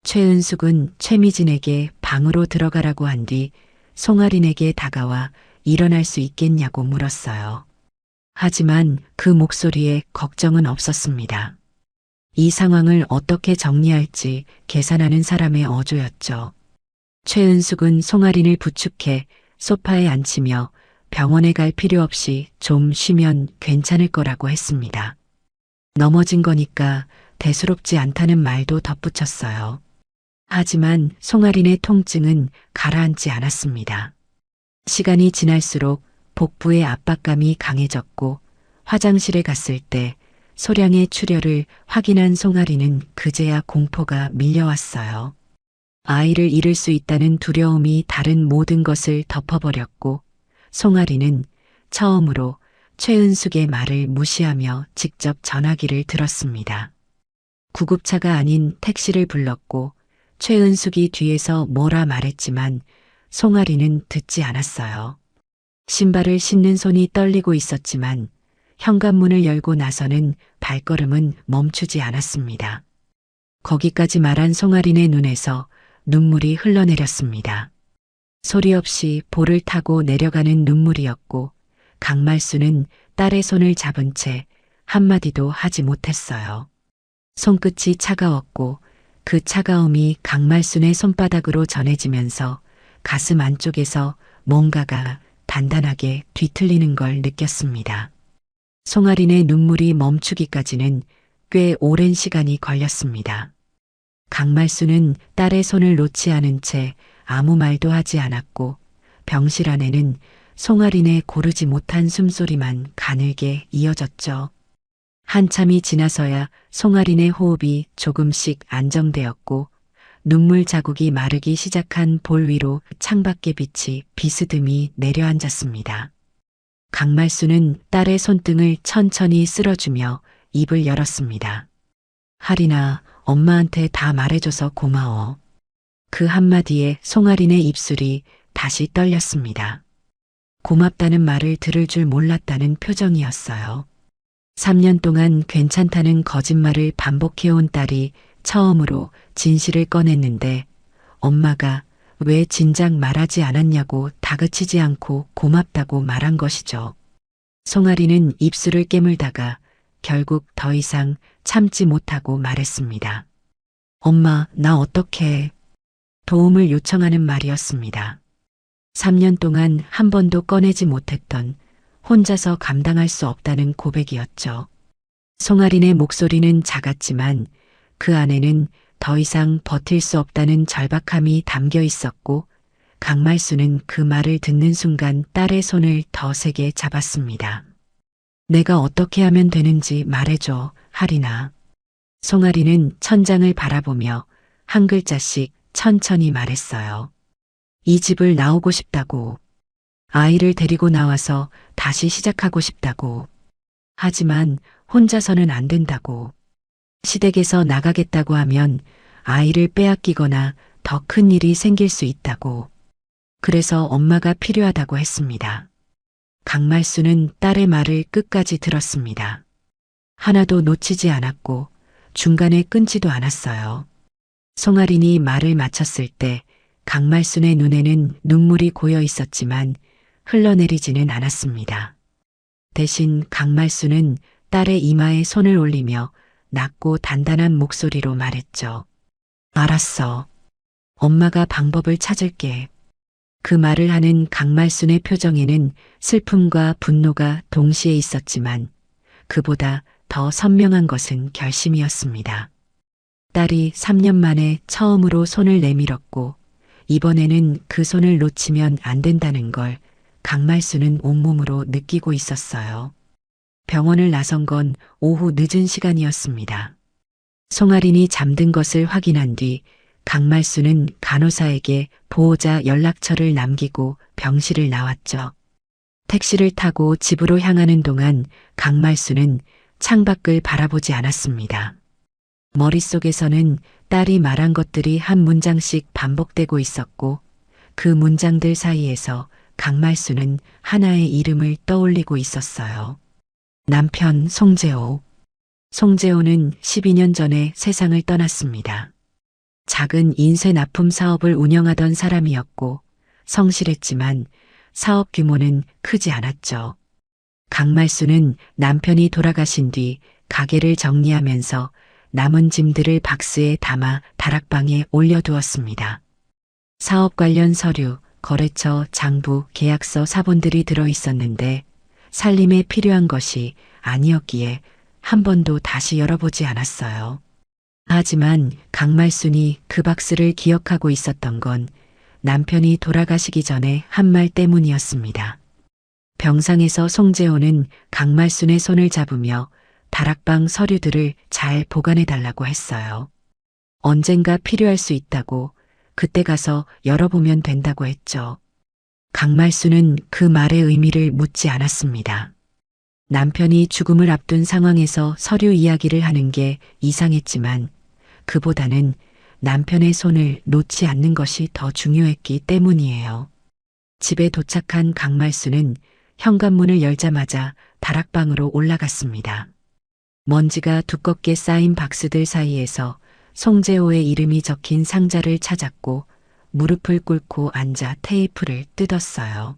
최은숙은 최미진에게 방으로 들어가라고 한 뒤 송아린에게 다가와 일어날 수 있겠냐고 물었어요. 하지만 그 목소리에 걱정은 없었습니다. 이 상황을 어떻게 정리할지 계산하는 사람의 어조였죠. 최은숙은 송아린을 부축해 소파에 앉히며 병원에 갈 필요 없이 좀 쉬면 괜찮을 거라고 했습니다. 넘어진 거니까 대수롭지 않다는 말도 덧붙였어요. 하지만 송아린의 통증은 가라앉지 않았습니다. 시간이 지날수록 복부의 압박감이 강해졌고 화장실에 갔을 때 소량의 출혈을 확인한 송아린은 그제야 공포가 밀려왔어요. 아이를 잃을 수 있다는 두려움이 다른 모든 것을 덮어버렸고 송아린은 처음으로 최은숙의 말을 무시하며 직접 전화기를 들었습니다. 구급차가 아닌 택시를 불렀고 최은숙이 뒤에서 뭐라 말했지만 송아린은 듣지 않았어요. 신발을 신는 손이 떨리고 있었지만 현관문을 열고 나서는 발걸음은 멈추지 않았습니다. 거기까지 말한 송아린의 눈에서 눈물이 흘러내렸습니다. 소리 없이 볼을 타고 내려가는 눈물이었고 강말수는 딸의 손을 잡은 채 한마디도 하지 못했어요. 손끝이 차가웠고 그 차가움이 강말순의 손바닥으로 전해지면서 가슴 안쪽에서 뭔가가 단단하게 뒤틀리는 걸 느꼈습니다. 송아린의 눈물이 멈추기까지는 꽤 오랜 시간이 걸렸습니다. 강말수는 딸의 손을 놓지 않은 채 아무 말도 하지 않았고 병실 안에는 송아린의 고르지 못한 숨소리만 가늘게 이어졌죠. 한참이 지나서야 송아린의 호흡이 조금씩 안정되었고 눈물 자국이 마르기 시작한 볼 위로 창밖의 빛이 비스듬히 내려앉았습니다. 강말수는 딸의 손등을 천천히 쓸어주며 입을 열었습니다. 하린아, 엄마한테 다 말해줘서 고마워. 그 한마디에 송아린의 입술이 다시 떨렸습니다. 고맙다는 말을 들을 줄 몰랐다는 표정이었어요. 3년 동안 괜찮다는 거짓말을 반복해온 딸이 처음으로 진실을 꺼냈는데 엄마가 왜 진작 말하지 않았냐고 다그치지 않고 고맙다고 말한 것이죠. 송아리는 입술을 깨물다가 결국 더 이상 참지 못하고 말했습니다. 엄마, 나 어떡해. 도움을 요청하는 말이었습니다. 3년 동안 한 번도 꺼내지 못했던 혼자서 감당할 수 없다는 고백이었죠. 송아린의 목소리는 작았지만 그 안에는 더 이상 버틸 수 없다는 절박함이 담겨 있었고 강말수는 그 말을 듣는 순간 딸의 손을 더 세게 잡았습니다. 내가 어떻게 하면 되는지 말해줘, 하린아. 송아린은 천장을 바라보며 한 글자씩 천천히 말했어요. 이 집을 나오고 싶다고. 아이를 데리고 나와서 다시 시작하고 싶다고. 하지만 혼자서는 안 된다고. 시댁에서 나가겠다고 하면 아이를 빼앗기거나 더 큰 일이 생길 수 있다고. 그래서 엄마가 필요하다고 했습니다. 강말수는 딸의 말을 끝까지 들었습니다. 하나도 놓치지 않았고 중간에 끊지도 않았어요. 송아린이 말을 마쳤을 때 강말순의 눈에는 눈물이 고여 있었지만 흘러내리지는 않았습니다. 대신 강말순은 딸의 이마에 손을 올리며 낮고 단단한 목소리로 말했죠. 알았어. 엄마가 방법을 찾을게. 그 말을 하는 강말순의 표정에는 슬픔과 분노가 동시에 있었지만 그보다 더 선명한 것은 결심이었습니다. 딸이 3년 만에 처음으로 손을 내밀었고 이번에는 그 손을 놓치면 안 된다는 걸 강말수는 온몸으로 느끼고 있었어요. 병원을 나선 건 오후 늦은 시간이었습니다. 송아린이 잠든 것을 확인한 뒤 강말수는 간호사에게 보호자 연락처를 남기고 병실을 나왔죠. 택시를 타고 집으로 향하는 동안 강말수는 창밖을 바라보지 않았습니다. 머릿속에서는 딸이 말한 것들이 한 문장씩 반복되고 있었고 그 문장들 사이에서 강말수는 하나의 이름을 떠올리고 있었어요. 남편 송재호. 송재호는 12년 전에 세상을 떠났습니다. 작은 인쇄 납품 사업을 운영하던 사람이었고 성실했지만 사업 규모는 크지 않았죠. 강말수는 남편이 돌아가신 뒤 가게를 정리하면서 남은 짐들을 박스에 담아 다락방에 올려두었습니다. 사업 관련 서류, 거래처, 장부, 계약서, 사본들이 들어 있었는데 살림에 필요한 것이 아니었기에 한 번도 다시 열어보지 않았어요. 하지만 강말순이 그 박스를 기억하고 있었던 건 남편이 돌아가시기 전에 한 말 때문이었습니다. 병상에서 송재호는 강말순의 손을 잡으며 다락방 서류들을 잘 보관해달라고 했어요. 언젠가 필요할 수 있다고, 그때 가서 열어보면 된다고 했죠. 강말순은 그 말의 의미를 묻지 않았습니다. 남편이 죽음을 앞둔 상황에서 서류 이야기를 하는 게 이상했지만 그보다는 남편의 손을 놓지 않는 것이 더 중요했기 때문이에요. 집에 도착한 강말순은 현관문을 열자마자 다락방으로 올라갔습니다. 먼지가 두껍게 쌓인 박스들 사이에서 송재호의 이름이 적힌 상자를 찾았고 무릎을 꿇고 앉아 테이프를 뜯었어요.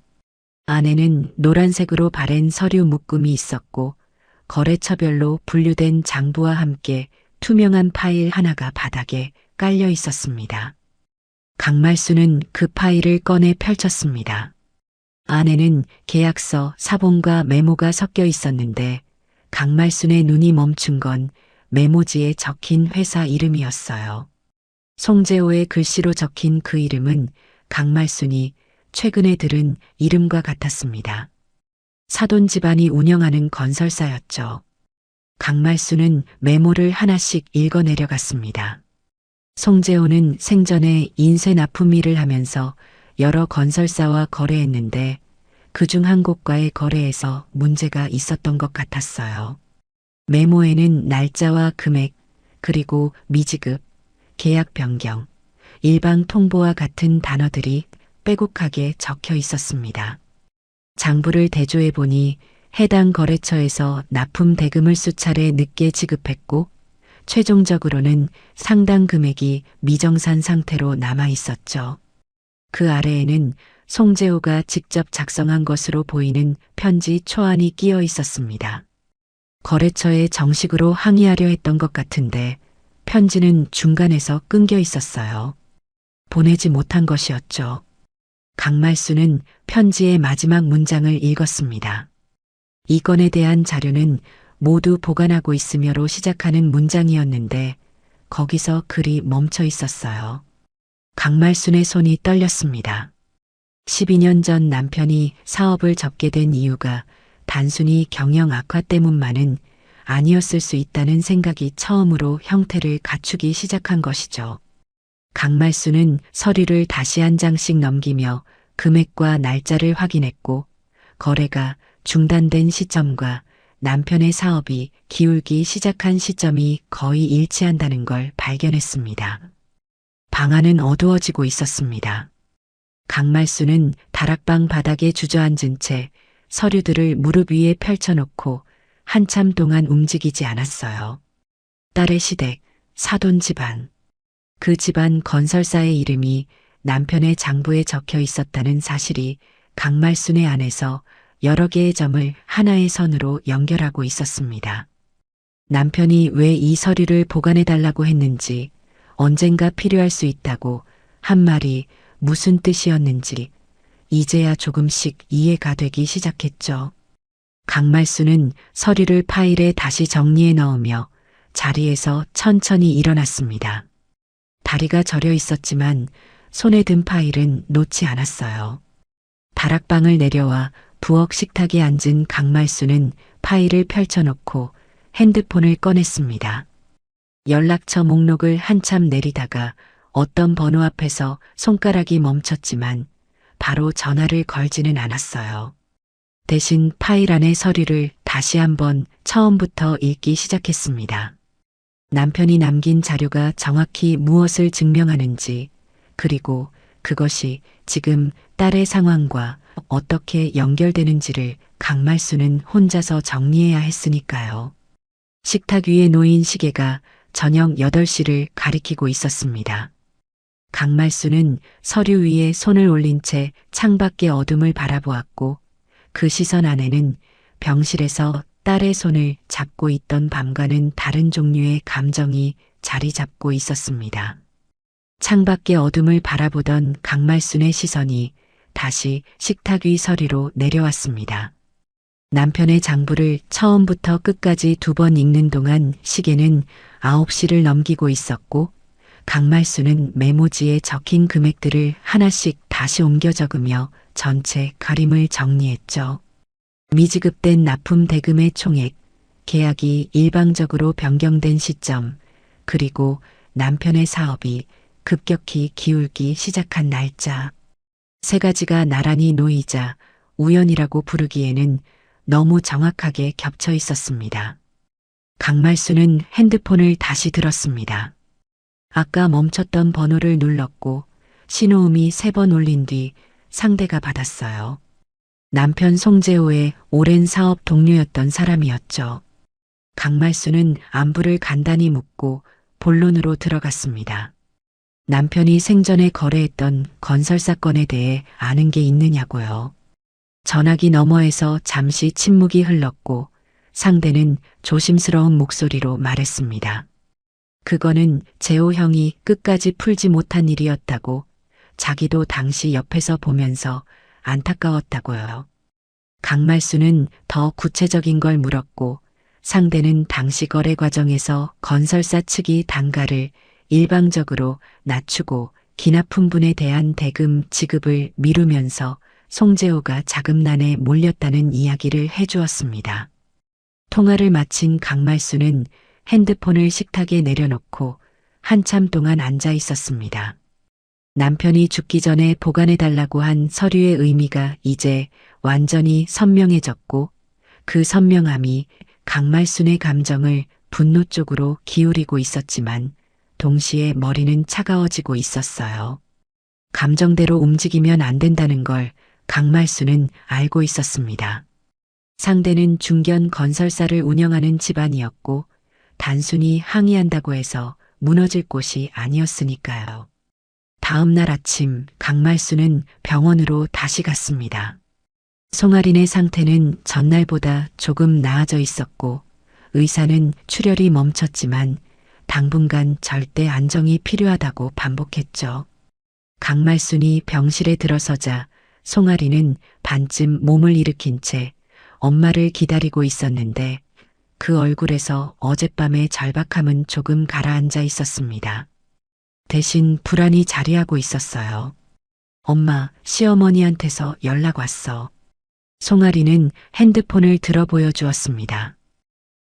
안에는 노란색으로 바랜 서류 묶음이 있었고 거래처별로 분류된 장부와 함께 투명한 파일 하나가 바닥에 깔려 있었습니다. 강말수는 그 파일을 꺼내 펼쳤습니다. 안에는 계약서, 사본과 메모가 섞여 있었는데 강말순의 눈이 멈춘 건 메모지에 적힌 회사 이름이었어요. 송재호의 글씨로 적힌 그 이름은 강말순이 최근에 들은 이름과 같았습니다. 사돈 집안이 운영하는 건설사였죠. 강말순은 메모를 하나씩 읽어내려갔습니다. 송재호는 생전에 인쇄 납품 일을 하면서 여러 건설사와 거래했는데 그중 한 곳과의 거래에서 문제가 있었던 것 같았어요. 메모에는 날짜와 금액, 그리고 미지급, 계약 변경, 일방 통보와 같은 단어들이 빼곡하게 적혀 있었습니다. 장부를 대조해 보니 해당 거래처에서 납품 대금을 수차례 늦게 지급했고 최종적으로는 상당 금액이 미정산 상태로 남아 있었죠. 그 아래에는 송재호가 직접 작성한 것으로 보이는 편지 초안이 끼어 있었습니다. 거래처에 정식으로 항의하려 했던 것 같은데 편지는 중간에서 끊겨 있었어요. 보내지 못한 것이었죠. 강말수는 편지의 마지막 문장을 읽었습니다. 이 건에 대한 자료는 모두 보관하고 있으며로 시작하는 문장이었는데 거기서 글이 멈춰 있었어요. 강말순의 손이 떨렸습니다. 12년 전 남편이 사업을 접게 된 이유가 단순히 경영 악화 때문만은 아니었을 수 있다는 생각이 처음으로 형태를 갖추기 시작한 것이죠. 강말순은 서류를 다시 한 장씩 넘기며 금액과 날짜를 확인했고 거래가 중단된 시점과 남편의 사업이 기울기 시작한 시점이 거의 일치한다는 걸 발견했습니다. 방 안은 어두워지고 있었습니다. 강말수는 다락방 바닥에 주저앉은 채 서류들을 무릎 위에 펼쳐놓고 한참 동안 움직이지 않았어요. 딸의 시댁, 사돈 집안. 그 집안 건설사의 이름이 남편의 장부에 적혀 있었다는 사실이 강말순의 안에서 여러 개의 점을 하나의 선으로 연결하고 있었습니다. 남편이 왜 이 서류를 보관해달라고 했는지, 언젠가 필요할 수 있다고 한 말이 무슨 뜻이었는지 이제야 조금씩 이해가 되기 시작했죠. 강말수는 서류를 파일에 다시 정리해 넣으며 자리에서 천천히 일어났습니다. 다리가 저려 있었지만 손에 든 파일은 놓지 않았어요. 다락방을 내려와 부엌 식탁에 앉은 강말수는 파일을 펼쳐놓고 핸드폰을 꺼냈습니다. 연락처 목록을 한참 내리다가 어떤 번호 앞에서 손가락이 멈췄지만 바로 전화를 걸지는 않았어요. 대신 파일 안의 서류를 다시 한번 처음부터 읽기 시작했습니다. 남편이 남긴 자료가 정확히 무엇을 증명하는지, 그리고 그것이 지금 딸의 상황과 어떻게 연결되는지를 강말수는 혼자서 정리해야 했으니까요. 식탁 위에 놓인 시계가 저녁 8시를 가리키고 있었습니다. 강말수는 서류 위에 손을 올린 채 창밖의 어둠을 바라보았고 그 시선 안에는 병실에서 딸의 손을 잡고 있던 밤과는 다른 종류의 감정이 자리 잡고 있었습니다. 창밖의 어둠을 바라보던 강말순의 시선이 다시 식탁 위 서류로 내려왔습니다. 남편의 장부를 처음부터 끝까지 2번 읽는 동안 시계는 9시를 넘기고 있었고 강말수는 메모지에 적힌 금액들을 하나씩 다시 옮겨 적으며 전체 그림을 정리했죠. 미지급된 납품 대금의 총액, 계약이 일방적으로 변경된 시점, 그리고 남편의 사업이 급격히 기울기 시작한 날짜. 3가지가 나란히 놓이자 우연이라고 부르기에는 너무 정확하게 겹쳐 있었습니다. 강말수는 핸드폰을 다시 들었습니다. 아까 멈췄던 번호를 눌렀고 신호음이 3번 울린 뒤 상대가 받았어요. 남편 송재호의 오랜 사업 동료였던 사람이었죠. 강말수는 안부를 간단히 묻고 본론으로 들어갔습니다. 남편이 생전에 거래했던 건설 사건에 대해 아는 게 있느냐고요. 전화기 너머에서 잠시 침묵이 흘렀고 상대는 조심스러운 목소리로 말했습니다. 그거는 재호 형이 끝까지 풀지 못한 일이었다고 자기도 당시 옆에서 보면서 안타까웠다고요. 강말수는 더 구체적인 걸 물었고 상대는 당시 거래 과정에서 건설사 측이 단가를 일방적으로 낮추고 기납품분에 대한 대금 지급을 미루면서 송재호가 자금난에 몰렸다는 이야기를 해주었습니다. 통화를 마친 강말수는 핸드폰을 식탁에 내려놓고 한참 동안 앉아 있었습니다. 남편이 죽기 전에 보관해달라고 한 서류의 의미가 이제 완전히 선명해졌고 그 선명함이 강말순의 감정을 분노 쪽으로 기울이고 있었지만 동시에 머리는 차가워지고 있었어요. 감정대로 움직이면 안 된다는 걸 강말순은 알고 있었습니다. 상대는 중견 건설사를 운영하는 집안이었고 단순히 항의한다고 해서 무너질 곳이 아니었으니까요. 다음 날 아침 강말수는 병원으로 다시 갔습니다. 송아린의 상태는 전날보다 조금 나아져 있었고 의사는 출혈이 멈췄지만 당분간 절대 안정이 필요하다고 반복했죠. 강말순이 병실에 들어서자 송아린은 반쯤 몸을 일으킨 채 엄마를 기다리고 있었는데 그 얼굴에서 어젯밤의 절박함은 조금 가라앉아 있었습니다. 대신 불안이 자리하고 있었어요. 엄마, 시어머니한테서 연락 왔어. 송아리는 핸드폰을 들어 보여주었습니다.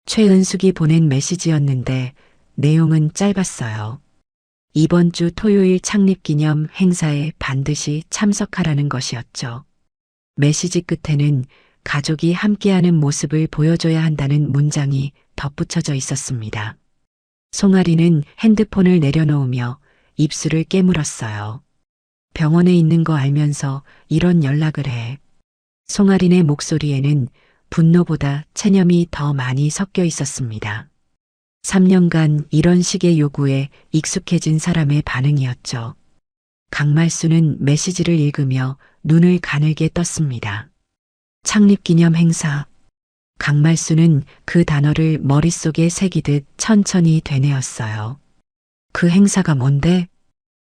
최은숙이 보낸 메시지였는데 내용은 짧았어요. 이번 주 토요일 창립기념 행사에 반드시 참석하라는 것이었죠. 메시지 끝에는 가족이 함께하는 모습을 보여줘야 한다는 문장이 덧붙여져 있었습니다. 송아리는 핸드폰을 내려놓으며 입술을 깨물었어요. 병원에 있는 거 알면서 이런 연락을 해. 송아린의 목소리에는 분노보다 체념이 더 많이 섞여 있었습니다. 3년간 이런 식의 요구에 익숙해진 사람의 반응이었죠. 강말수는 메시지를 읽으며 눈을 가늘게 떴습니다. 창립기념 행사. 강말수는 그 단어를 머릿속에 새기듯 천천히 되뇌었어요. 그 행사가 뭔데?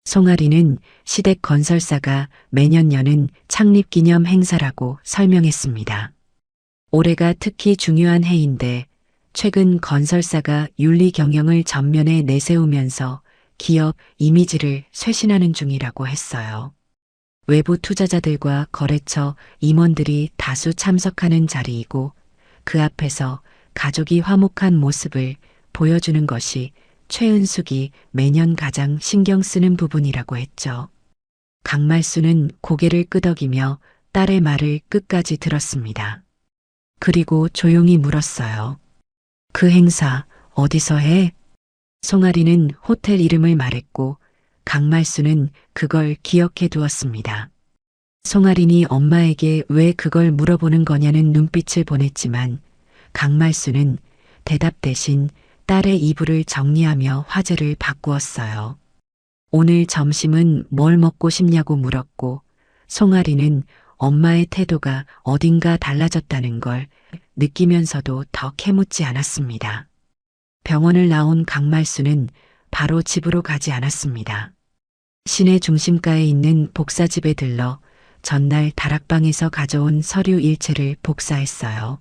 송아리는 시댁 건설사가 매년 여는 창립기념 행사라고 설명했습니다. 올해가 특히 중요한 해인데 최근 건설사가 윤리 경영을 전면에 내세우면서 기업 이미지를 쇄신하는 중이라고 했어요. 외부 투자자들과 거래처 임원들이 다수 참석하는 자리이고 그 앞에서 가족이 화목한 모습을 보여주는 것이 최은숙이 매년 가장 신경 쓰는 부분이라고 했죠. 강말수는 고개를 끄덕이며 딸의 말을 끝까지 들었습니다. 그리고 조용히 물었어요. 그 행사 어디서 해? 송아리는 호텔 이름을 말했고 강말수는 그걸 기억해 두었습니다. 송아린이 엄마에게 왜 그걸 물어보는 거냐는 눈빛을 보냈지만 강말수는 대답 대신 딸의 이불을 정리하며 화제를 바꾸었어요. 오늘 점심은 뭘 먹고 싶냐고 물었고 송아리는 엄마의 태도가 어딘가 달라졌다는 걸 느끼면서도 더 캐묻지 않았습니다. 병원을 나온 강말수는 바로 집으로 가지 않았습니다. 시내 중심가에 있는 복사집에 들러 전날 다락방에서 가져온 서류 일체를 복사했어요.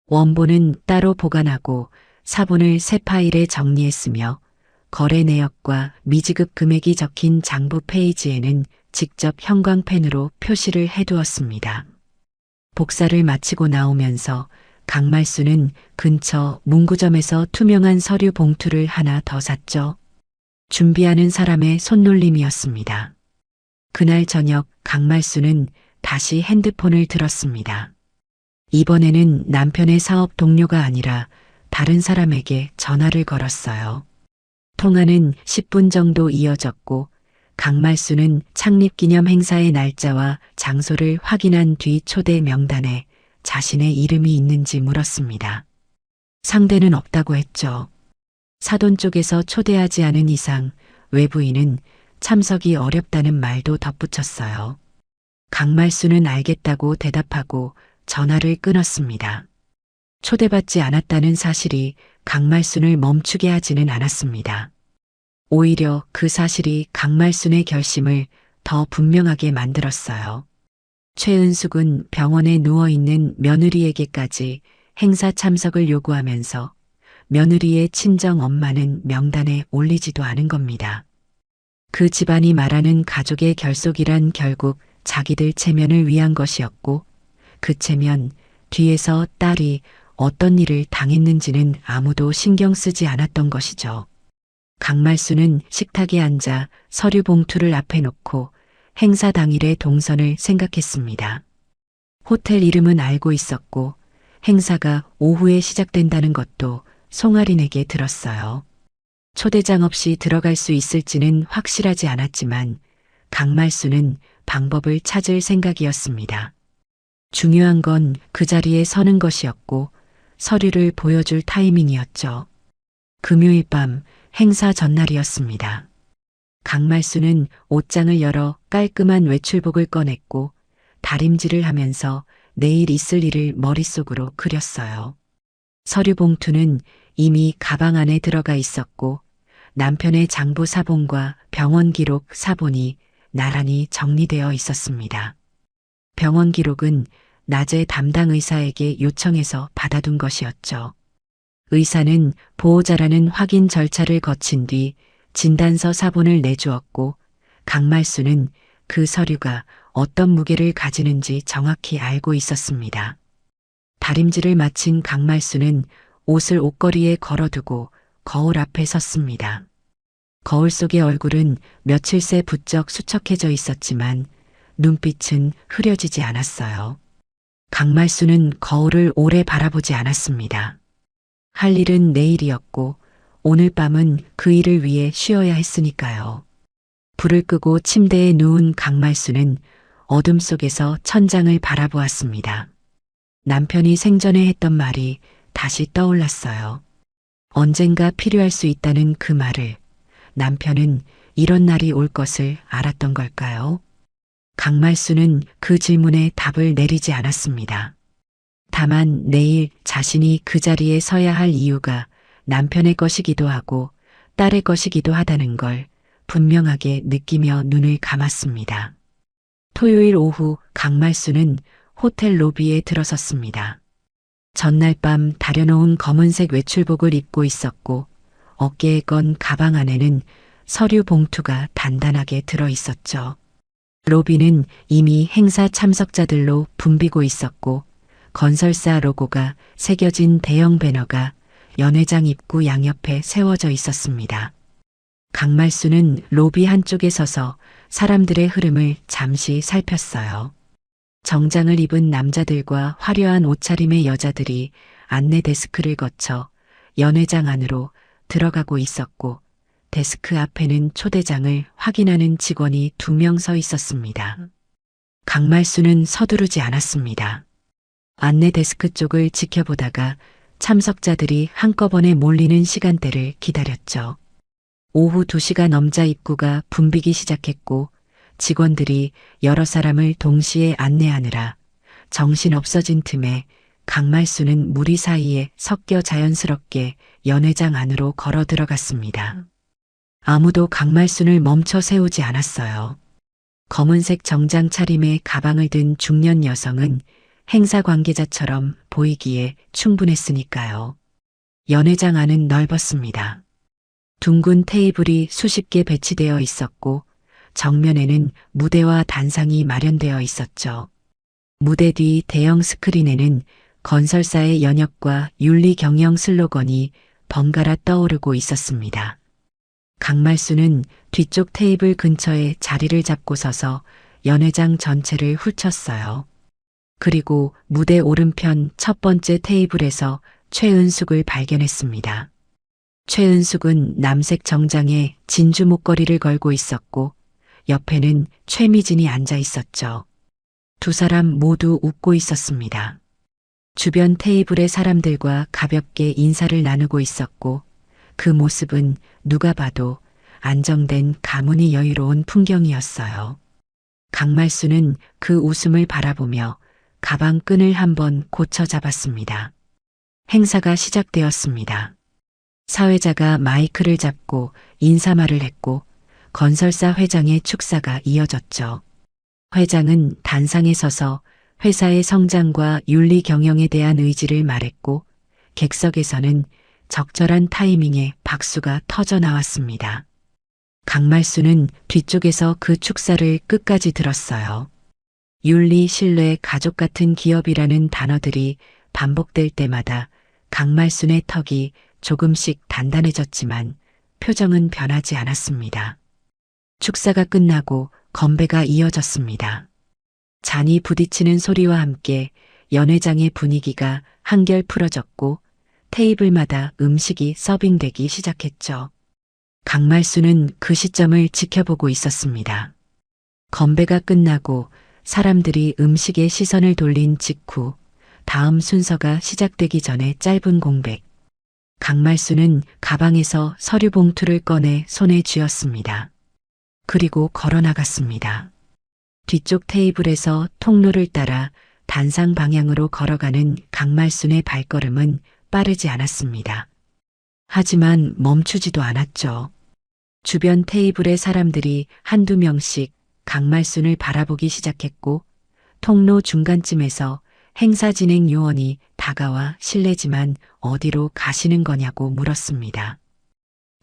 원본은 따로 보관하고 사본을 새 파일에 정리했으며 거래 내역과 미지급 금액이 적힌 장부 페이지에는 직접 형광펜으로 표시를 해두었습니다. 복사를 마치고 나오면서 강말수는 근처 문구점에서 투명한 서류 봉투를 하나 더 샀죠. 준비하는 사람의 손놀림이었습니다. 그날 저녁 강말수는 다시 핸드폰을 들었습니다. 이번에는 남편의 사업 동료가 아니라 다른 사람에게 전화를 걸었어요. 통화는 10분 정도 이어졌고 강말수는 창립기념 행사의 날짜와 장소를 확인한 뒤 초대 명단에 자신의 이름이 있는지 물었습니다. 상대는 없다고 했죠. 사돈 쪽에서 초대하지 않은 이상 외부인은 참석이 어렵다는 말도 덧붙였어요. 강말수는 알겠다고 대답하고 전화를 끊었습니다. 초대받지 않았다는 사실이 강말순을 멈추게 하지는 않았습니다. 오히려 그 사실이 강말순의 결심을 더 분명하게 만들었어요. 최은숙은 병원에 누워있는 며느리에게까지 행사 참석을 요구하면서 며느리의 친정 엄마는 명단에 올리지도 않은 겁니다. 그 집안이 말하는 가족의 결속이란 결국 자기들 체면을 위한 것이었고 그 체면 뒤에서 딸이 어떤 일을 당했는지는 아무도 신경 쓰지 않았던 것이죠. 강말수는 식탁에 앉아 서류 봉투를 앞에 놓고 행사 당일의 동선을 생각했습니다. 호텔 이름은 알고 있었고 행사가 오후에 시작된다는 것도 송아린에게 들었어요. 초대장 없이 들어갈 수 있을지는 확실하지 않았지만 강말수는 방법을 찾을 생각이었습니다. 중요한 건 그 자리에 서는 것이었고 서류를 보여줄 타이밍이었죠. 금요일 밤 행사 전날이었습니다. 강말수는 옷장을 열어 깔끔한 외출복을 꺼냈고 다림질을 하면서 내일 있을 일을 머릿속으로 그렸어요. 서류 봉투는 이미 가방 안에 들어가 있었고 남편의 장부 사본과 병원 기록 사본이 나란히 정리되어 있었습니다. 병원 기록은 낮에 담당 의사에게 요청해서 받아둔 것이었죠. 의사는 보호자라는 확인 절차를 거친 뒤 진단서 사본을 내주었고 강말수는 그 서류가 어떤 무게를 가지는지 정확히 알고 있었습니다. 다림질을 마친 강말수는 옷을 옷걸이에 걸어두고 거울 앞에 섰습니다. 거울 속의 얼굴은 며칠 새 부쩍 수척해져 있었지만 눈빛은 흐려지지 않았어요. 강말수는 거울을 오래 바라보지 않았습니다. 할 일은 내일이었고 오늘 밤은 그 일을 위해 쉬어야 했으니까요. 불을 끄고 침대에 누운 강말수는 어둠 속에서 천장을 바라보았습니다. 남편이 생전에 했던 말이 다시 떠올랐어요. 언젠가 필요할 수 있다는 그 말을 남편은 이런 날이 올 것을 알았던 걸까요? 강말수는 그 질문에 답을 내리지 않았습니다. 다만 내일 자신이 그 자리에 서야 할 이유가 남편의 것이기도 하고 딸의 것이기도 하다는 걸 분명하게 느끼며 눈을 감았습니다. 토요일 오후 강말수는 호텔 로비에 들어섰습니다. 전날 밤 다려놓은 검은색 외출복을 입고 있었고 어깨에 건 가방 안에는 서류 봉투가 단단하게 들어 있었죠. 로비는 이미 행사 참석자들로 붐비고 있었고 건설사 로고가 새겨진 대형 배너가 연회장 입구 양옆에 세워져 있었습니다. 강말수는 로비 한쪽에 서서 사람들의 흐름을 잠시 살폈어요. 정장을 입은 남자들과 화려한 옷차림의 여자들이 안내 데스크를 거쳐 연회장 안으로 들어가고 있었고, 데스크 앞에는 초대장을 확인하는 직원이 2명 서 있었습니다. 강말수는 서두르지 않았습니다. 안내 데스크 쪽을 지켜보다가 참석자들이 한꺼번에 몰리는 시간대를 기다렸죠. 오후 2시가 넘자 입구가 붐비기 시작했고, 직원들이 여러 사람을 동시에 안내하느라 정신 없어진 틈에 강말수는 무리 사이에 섞여 자연스럽게 연회장 안으로 걸어 들어갔습니다. 아무도 강말순을 멈춰 세우지 않았어요. 검은색 정장 차림에 가방을 든 중년 여성은 행사 관계자처럼 보이기에 충분했으니까요. 연회장 안은 넓었습니다. 둥근 테이블이 수십 개 배치되어 있었고, 정면에는 무대와 단상이 마련되어 있었죠. 무대 뒤 대형 스크린에는 건설사의 연혁과 윤리 경영 슬로건이 번갈아 떠오르고 있었습니다. 강말수는 뒤쪽 테이블 근처에 자리를 잡고 서서 연회장 전체를 훑었어요. 그리고 무대 오른편 첫 번째 테이블에서 최은숙을 발견했습니다. 최은숙은 남색 정장에 진주 목걸이를 걸고 있었고, 옆에는 최미진이 앉아 있었죠. 두 사람 모두 웃고 있었습니다. 주변 테이블의 사람들과 가볍게 인사를 나누고 있었고, 그 모습은 누가 봐도 안정된 가문이 여유로운 풍경이었어요. 강말수는 그 웃음을 바라보며 가방 끈을 한번 고쳐 잡았습니다. 행사가 시작되었습니다. 사회자가 마이크를 잡고 인사말을 했고, 건설사 회장의 축사가 이어졌죠. 회장은 단상에 서서 회사의 성장과 윤리 경영에 대한 의지를 말했고, 객석에서는 적절한 타이밍에 박수가 터져 나왔습니다. 강말수는 뒤쪽에서 그 축사를 끝까지 들었어요. 윤리, 신뢰, 가족 같은 기업이라는 단어들이 반복될 때마다 강말순의 턱이 조금씩 단단해졌지만 표정은 변하지 않았습니다. 축사가 끝나고 건배가 이어졌습니다. 잔이 부딪히는 소리와 함께 연회장의 분위기가 한결 풀어졌고, 테이블마다 음식이 서빙되기 시작했죠. 강말수는 그 시점을 지켜보고 있었습니다. 건배가 끝나고 사람들이 음식에 시선을 돌린 직후 다음 순서가 시작되기 전에 짧은 공백. 강말수는 가방에서 서류 봉투를 꺼내 손에 쥐었습니다. 그리고 걸어 나갔습니다. 뒤쪽 테이블에서 통로를 따라 단상 방향으로 걸어가는 강말순의 발걸음은 빠르지 않았습니다. 하지만 멈추지도 않았죠. 주변 테이블의 사람들이 한두 명씩 강말순을 바라보기 시작했고, 통로 중간쯤에서 행사 진행 요원이 다가와 실례지만 어디로 가시는 거냐고 물었습니다.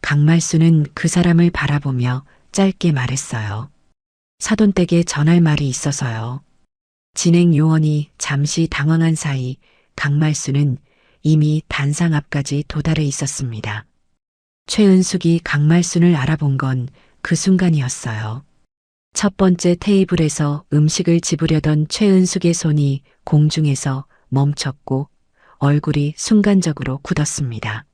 강말순은 그 사람을 바라보며 짧게 말했어요. 사돈댁에 전할 말이 있어서요. 진행 요원이 잠시 당황한 사이 강말순은 이미 단상 앞까지 도달해 있었습니다. 최은숙이 강말순을 알아본 건 그 순간이었어요. 첫 번째 테이블에서 음식을 집으려던 최은숙의 손이 공중에서 멈췄고 얼굴이 순간적으로 굳었습니다.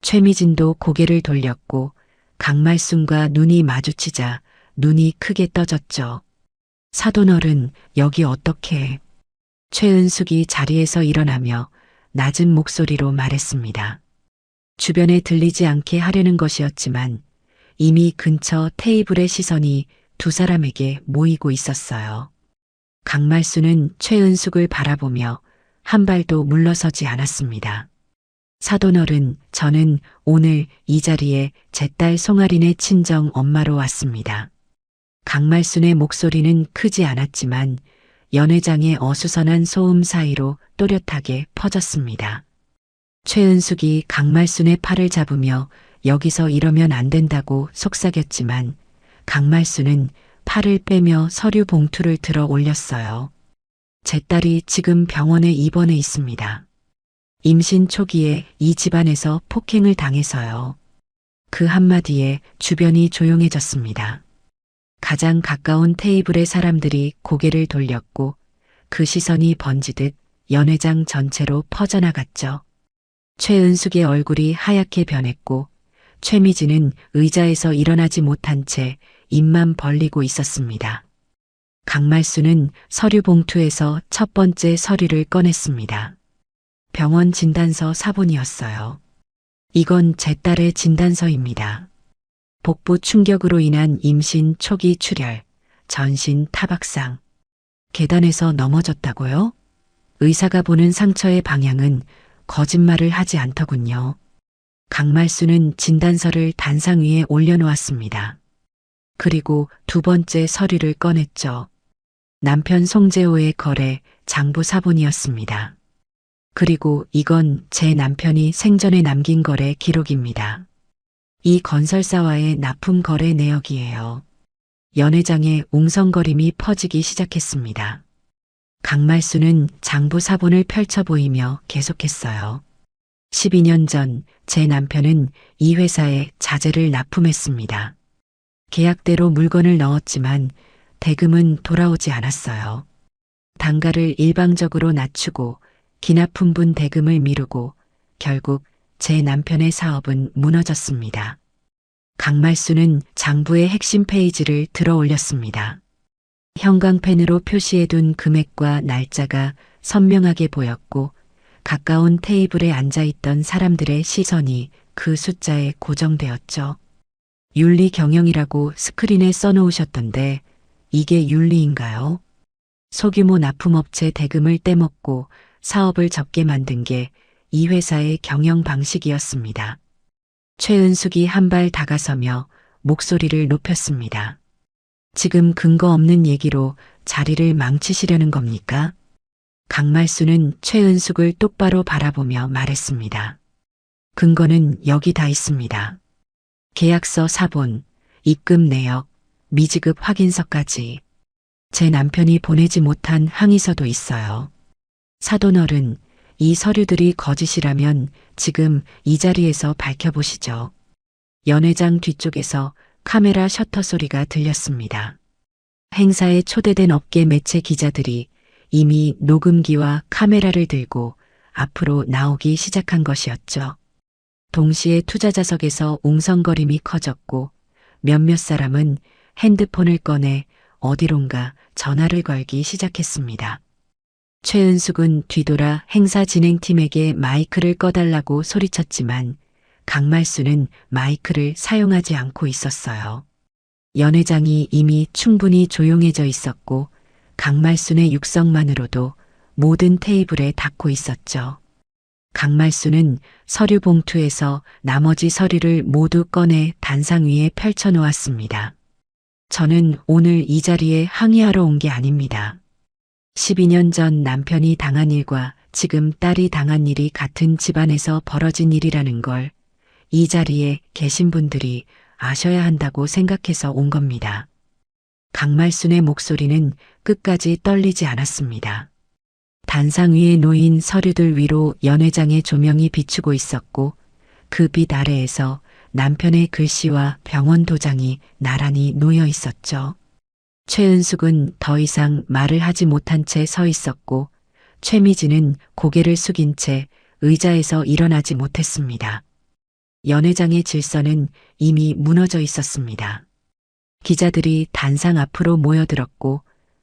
최미진도 고개를 돌렸고 강말순과 눈이 마주치자 눈이 크게 떠졌죠. 사돈어른, 여기 어떻게? 최은숙이 자리에서 일어나며 낮은 목소리로 말했습니다. 주변에 들리지 않게 하려는 것이었지만 이미 근처 테이블의 시선이 두 사람에게 모이고 있었어요. 강말순은 최은숙을 바라보며 한 발도 물러서지 않았습니다. 사돈어른, 저는 오늘 이 자리에 제 딸 송아린의 친정 엄마로 왔습니다. 강말순의 목소리는 크지 않았지만 연회장의 어수선한 소음 사이로 또렷하게 퍼졌습니다. 최은숙이 강말순의 팔을 잡으며 여기서 이러면 안 된다고 속삭였지만 강말순은 팔을 빼며 서류 봉투를 들어 올렸어요. 제 딸이 지금 병원에 입원해 있습니다. 임신 초기에 이 집안에서 폭행을 당해서요. 그 한마디에 주변이 조용해졌습니다. 가장 가까운 테이블의 사람들이 고개를 돌렸고 그 시선이 번지듯 연회장 전체로 퍼져나갔죠. 최은숙의 얼굴이 하얗게 변했고 최미진은 의자에서 일어나지 못한 채 입만 벌리고 있었습니다. 강말수는 서류 봉투에서 첫 번째 서류를 꺼냈습니다. 병원 진단서 사본이었어요. 이건 제 딸의 진단서입니다. 복부 충격으로 인한 임신 초기 출혈, 전신 타박상. 계단에서 넘어졌다고요? 의사가 보는 상처의 방향은 거짓말을 하지 않더군요. 강말수는 진단서를 단상 위에 올려놓았습니다. 그리고 두 번째 서류를 꺼냈죠. 남편 송재호의 거래 장부 사본이었습니다. 그리고 이건 제 남편이 생전에 남긴 거래 기록입니다. 이 건설사와의 납품 거래 내역이에요. 연회장의 웅성거림이 퍼지기 시작했습니다. 강말수는 장부 사본을 펼쳐 보이며 계속했어요. 12년 전 제 남편은 이 회사에 자재를 납품했습니다. 계약대로 물건을 넣었지만 대금은 돌아오지 않았어요. 단가를 일방적으로 낮추고 기납품분 대금을 미루고 결국 제 남편의 사업은 무너졌습니다. 강말수는 장부의 핵심 페이지를 들어 올렸습니다. 형광펜으로 표시해둔 금액과 날짜가 선명하게 보였고 가까운 테이블에 앉아있던 사람들의 시선이 그 숫자에 고정되었죠. 윤리 경영이라고 스크린에 써놓으셨던데 이게 윤리인가요? 소규모 납품업체 대금을 떼먹고 사업을 접게 만든 게 이 회사의 경영 방식이었습니다. 최은숙이 한 발 다가서며 목소리를 높였습니다. 지금 근거 없는 얘기로 자리를 망치시려는 겁니까? 강말수는 최은숙을 똑바로 바라보며 말했습니다. 근거는 여기 다 있습니다. 계약서 사본, 입금 내역, 미지급 확인서까지. 제 남편이 보내지 못한 항의서도 있어요. 사돈어른, 이 서류들이 거짓이라면 지금 이 자리에서 밝혀보시죠. 연회장 뒤쪽에서 카메라 셔터 소리가 들렸습니다. 행사에 초대된 업계 매체 기자들이 이미 녹음기와 카메라를 들고 앞으로 나오기 시작한 것이었죠. 동시에 투자자석에서 웅성거림이 커졌고 몇몇 사람은 핸드폰을 꺼내 어디론가 전화를 걸기 시작했습니다. 최은숙은 뒤돌아 행사 진행팀에게 마이크를 꺼달라고 소리쳤지만 강말수는 마이크를 사용하지 않고 있었어요. 연회장이 이미 충분히 조용해져 있었고 강말순의 육성만으로도 모든 테이블에 닿고 있었죠. 강말순은 서류 봉투에서 나머지 서류를 모두 꺼내 단상 위에 펼쳐 놓았습니다. 저는 오늘 이 자리에 항의하러 온 게 아닙니다. 12년 전 남편이 당한 일과 지금 딸이 당한 일이 같은 집안에서 벌어진 일이라는 걸 이 자리에 계신 분들이 아셔야 한다고 생각해서 온 겁니다. 강말순의 목소리는 끝까지 떨리지 않았습니다. 단상 위에 놓인 서류들 위로 연회장의 조명이 비추고 있었고 그 빛 아래에서 남편의 글씨와 병원 도장이 나란히 놓여 있었죠. 최은숙은 더 이상 말을 하지 못한 채 서 있었고 최미진은 고개를 숙인 채 의자에서 일어나지 못했습니다. 연회장의 질서는 이미 무너져 있었습니다. 기자들이 단상 앞으로 모여들었고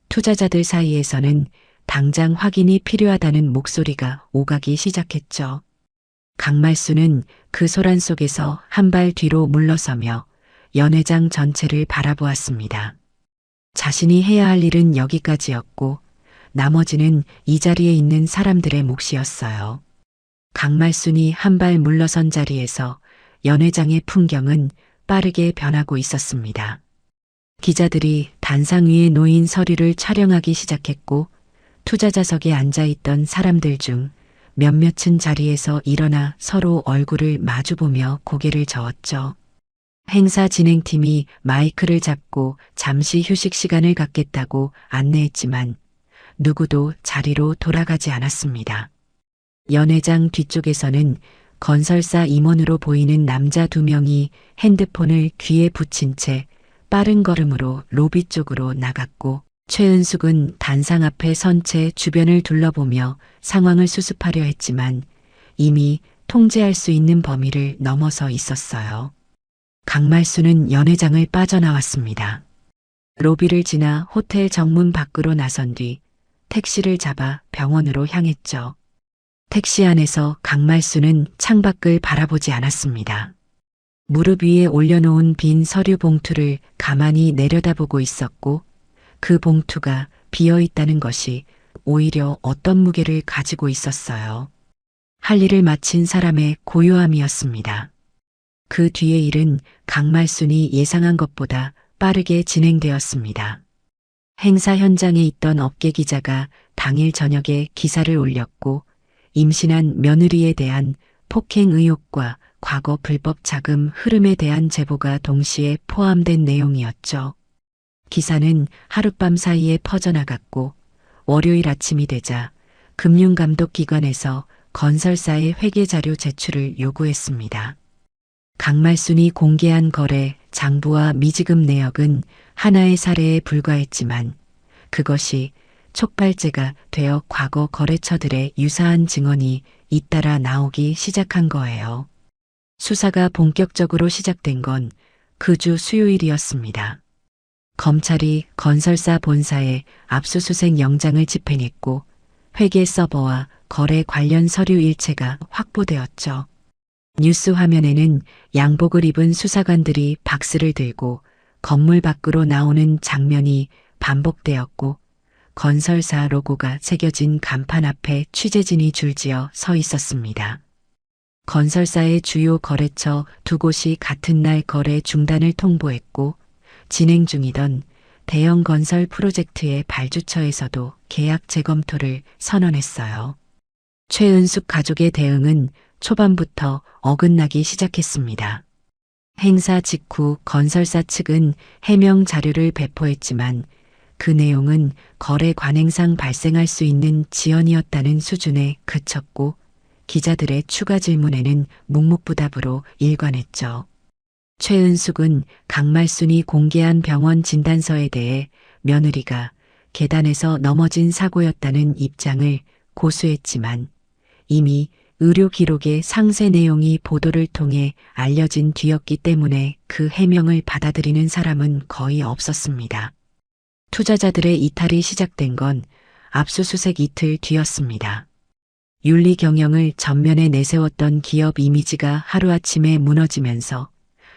투자자들 사이에서는 당장 확인이 필요하다는 목소리가 오가기 시작했죠. 강말수는 그 소란 속에서 한 발 뒤로 물러서며 연회장 전체를 바라보았습니다. 자신이 해야 할 일은 여기까지였고 나머지는 이 자리에 있는 사람들의 몫이었어요. 강말순이 한 발 물러선 자리에서 연회장의 풍경은 빠르게 변하고 있었습니다. 기자들이 단상 위에 놓인 서류를 촬영하기 시작했고 투자자석에 앉아있던 사람들 중 몇몇은 자리에서 일어나 서로 얼굴을 마주보며 고개를 저었죠. 행사 진행팀이 마이크를 잡고 잠시 휴식 시간을 갖겠다고 안내했지만 누구도 자리로 돌아가지 않았습니다. 연회장 뒤쪽에서는 건설사 임원으로 보이는 남자 2명이 핸드폰을 귀에 붙인 채 빠른 걸음으로 로비 쪽으로 나갔고, 최은숙은 단상 앞에 선 채 주변을 둘러보며 상황을 수습하려 했지만 이미 통제할 수 있는 범위를 넘어서 있었어요. 강말수는 연회장을 빠져나왔습니다. 로비를 지나 호텔 정문 밖으로 나선 뒤 택시를 잡아 병원으로 향했죠. 택시 안에서 강말수는 창밖을 바라보지 않았습니다. 무릎 위에 올려놓은 빈 서류 봉투를 가만히 내려다보고 있었고, 그 봉투가 비어있다는 것이 오히려 어떤 무게를 가지고 있었어요. 할 일을 마친 사람의 고요함이었습니다. 그 뒤의 일은 강말순이 예상한 것보다 빠르게 진행되었습니다. 행사 현장에 있던 업계 기자가 당일 저녁에 기사를 올렸고, 임신한 며느리에 대한 폭행 의혹과 과거 불법 자금 흐름에 대한 제보가 동시에 포함된 내용이었죠. 기사는 하룻밤 사이에 퍼져나갔고, 월요일 아침이 되자 금융감독기관에서 건설사의 회계자료 제출을 요구했습니다. 강말순이 공개한 거래, 장부와 미지급 내역은 하나의 사례에 불과했지만 그것이 촉발제가 되어 과거 거래처들의 유사한 증언이 잇따라 나오기 시작한 거예요. 수사가 본격적으로 시작된 건 그 주 수요일이었습니다. 검찰이 건설사 본사에 압수수색 영장을 집행했고, 회계 서버와 거래 관련 서류 일체가 확보되었죠. 뉴스 화면에는 양복을 입은 수사관들이 박스를 들고 건물 밖으로 나오는 장면이 반복되었고, 건설사 로고가 새겨진 간판 앞에 취재진이 줄지어 서 있었습니다. 건설사의 주요 거래처 2곳이 같은 날 거래 중단을 통보했고, 진행 중이던 대형 건설 프로젝트의 발주처에서도 계약 재검토를 선언했어요. 최은숙 가족의 대응은 초반부터 어긋나기 시작했습니다. 행사 직후 건설사 측은 해명 자료를 배포했지만 그 내용은 거래 관행상 발생할 수 있는 지연이었다는 수준에 그쳤고, 기자들의 추가 질문에는 묵묵부답으로 일관했죠. 최은숙은 강말순이 공개한 병원 진단서에 대해 며느리가 계단에서 넘어진 사고였다는 입장을 고수했지만, 이미 의료 기록의 상세 내용이 보도를 통해 알려진 뒤였기 때문에 그 해명을 받아들이는 사람은 거의 없었습니다. 투자자들의 이탈이 시작된 건 압수수색 이틀 뒤였습니다. 윤리 경영을 전면에 내세웠던 기업 이미지가 하루아침에 무너지면서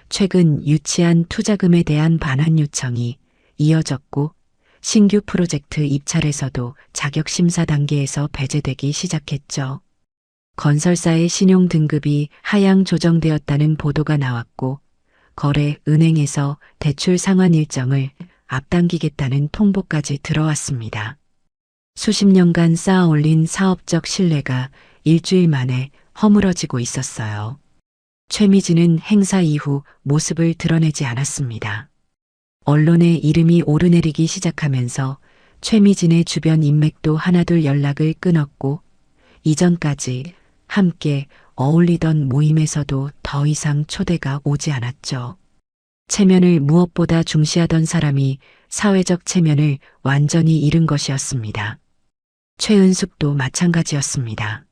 최근 유치한 투자금에 대한 반환 요청이 이어졌고, 신규 프로젝트 입찰에서도 자격심사 단계에서 배제되기 시작했죠. 건설사의 신용 등급이 하향 조정되었다는 보도가 나왔고, 거래 은행에서 대출 상환 일정을 앞당기겠다는 통보까지 들어왔습니다. 수십 년간 쌓아 올린 사업적 신뢰가 일주일 만에 허물어지고 있었어요. 최미진은 행사 이후 모습을 드러내지 않았습니다. 언론의 이름이 오르내리기 시작하면서 최미진의 주변 인맥도 하나둘 연락을 끊었고, 이전까지 함께 어울리던 모임에서도 더 이상 초대가 오지 않았죠. 체면을 무엇보다 중시하던 사람이 사회적 체면을 완전히 잃은 것이었습니다. 최은숙도 마찬가지였습니다.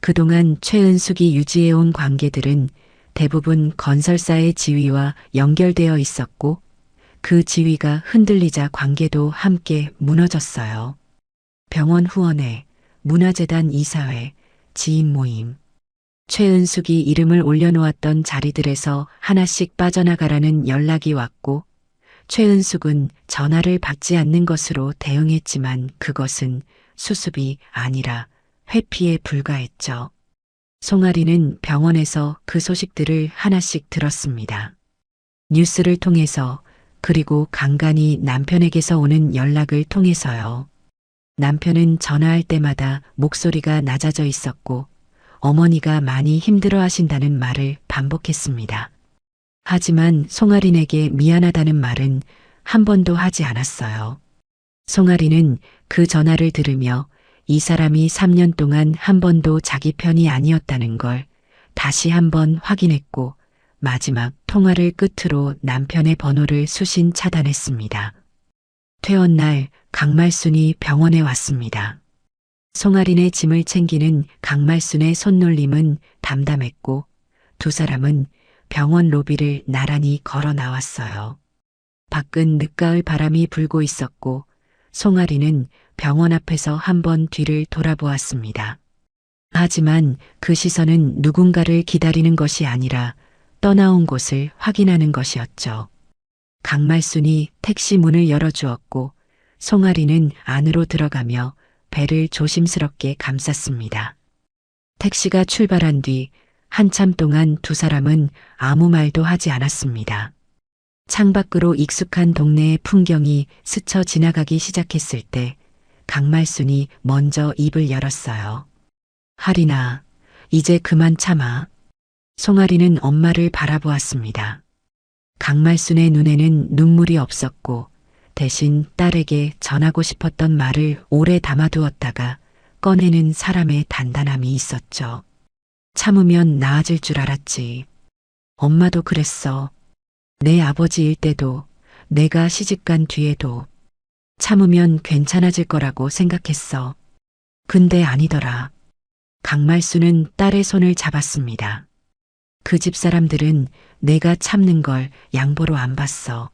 그동안 최은숙이 유지해온 관계들은 대부분 건설사의 지위와 연결되어 있었고, 그 지위가 흔들리자 관계도 함께 무너졌어요. 병원 후원회, 문화재단 이사회, 지인 모임. 최은숙이 이름을 올려놓았던 자리들에서 하나씩 빠져나가라는 연락이 왔고, 최은숙은 전화를 받지 않는 것으로 대응했지만 그것은 수습이 아니라 회피에 불과했죠. 송아리는 병원에서 그 소식들을 하나씩 들었습니다. 뉴스를 통해서, 그리고 간간히 남편에게서 오는 연락을 통해서요. 남편은 전화할 때마다 목소리가 낮아져 있었고, 어머니가 많이 힘들어 하신다는 말을 반복했습니다. 하지만 송아린에게 미안하다는 말은 한 번도 하지 않았어요. 송아리는 그 전화를 들으며 이 사람이 3년 동안 한 번도 자기 편이 아니었다는 걸 다시 한번 확인했고 마지막 통화를 끝으로 남편의 번호를 수신 차단했습니다. 퇴원 날 강말순이 병원에 왔습니다. 송아린의 짐을 챙기는 강말순의 손놀림은 담담했고 두 사람은 병원 로비를 나란히 걸어 나왔어요. 밖은 늦가을 바람이 불고 있었고 송아리는 병원 앞에서 한번 뒤를 돌아보았습니다. 하지만 그 시선은 누군가를 기다리는 것이 아니라 떠나온 곳을 확인하는 것이었죠. 강말순이 택시 문을 열어주었고 송아리는 안으로 들어가며 배를 조심스럽게 감쌌습니다. 택시가 출발한 뒤 한참 동안 두 사람은 아무 말도 하지 않았습니다. 창밖으로 익숙한 동네의 풍경이 스쳐 지나가기 시작했을 때 강말순이 먼저 입을 열었어요. 하린아, 이제 그만 참아. 송아리는 엄마를 바라보았습니다. 강말순의 눈에는 눈물이 없었고 대신 딸에게 전하고 싶었던 말을 오래 담아두었다가 꺼내는 사람의 단단함이 있었죠. 참으면 나아질 줄 알았지. 엄마도 그랬어. 내 아버지일 때도, 내가 시집간 뒤에도 참으면 괜찮아질 거라고 생각했어. 근데 아니더라. 강말순은 딸의 손을 잡았습니다. 그 집 사람들은 내가 참는 걸 양보로 안 봤어.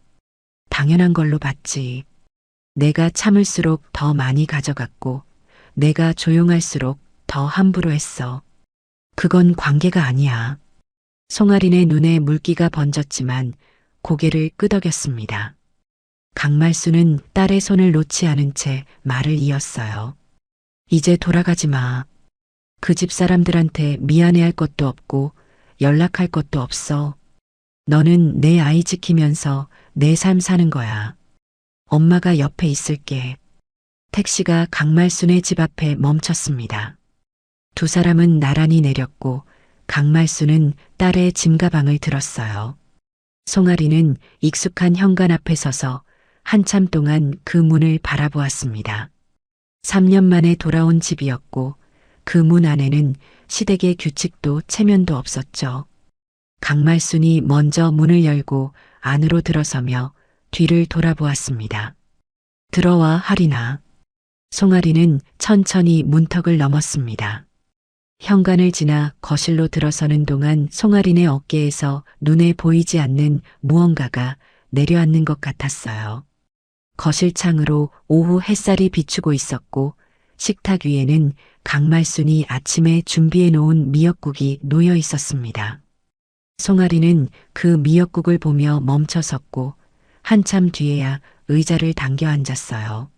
당연한 걸로 봤지. 내가 참을수록 더 많이 가져갔고, 내가 조용할수록 더 함부로 했어. 그건 관계가 아니야. 송아린의 눈에 물기가 번졌지만 고개를 끄덕였습니다. 강말순은 딸의 손을 놓지 않은 채 말을 이었어요. 이제 돌아가지 마. 그 집 사람들한테 미안해할 것도 없고 연락할 것도 없어. 너는 내 아이 지키면서 내 삶 사는 거야. 엄마가 옆에 있을게. 택시가 강말순의 집 앞에 멈췄습니다. 두 사람은 나란히 내렸고 강말순은 딸의 짐가방을 들었어요. 송아리는 익숙한 현관 앞에 서서 한참 동안 그 문을 바라보았습니다. 3년 만에 돌아온 집이었고 그 문 안에는 시댁의 규칙도 체면도 없었죠. 강말순이 먼저 문을 열고 안으로 들어서며 뒤를 돌아보았습니다. 들어와 하린아. 송아리는 천천히 문턱을 넘었습니다. 현관을 지나 거실로 들어서는 동안 송아린의 어깨에서 눈에 보이지 않는 무언가가 내려앉는 것 같았어요. 거실 창으로 오후 햇살이 비추고 있었고 식탁 위에는 강말순이 아침에 준비해 놓은 미역국이 놓여 있었습니다. 송아리는 그 미역국을 보며 멈춰섰고 한참 뒤에야 의자를 당겨 앉았어요.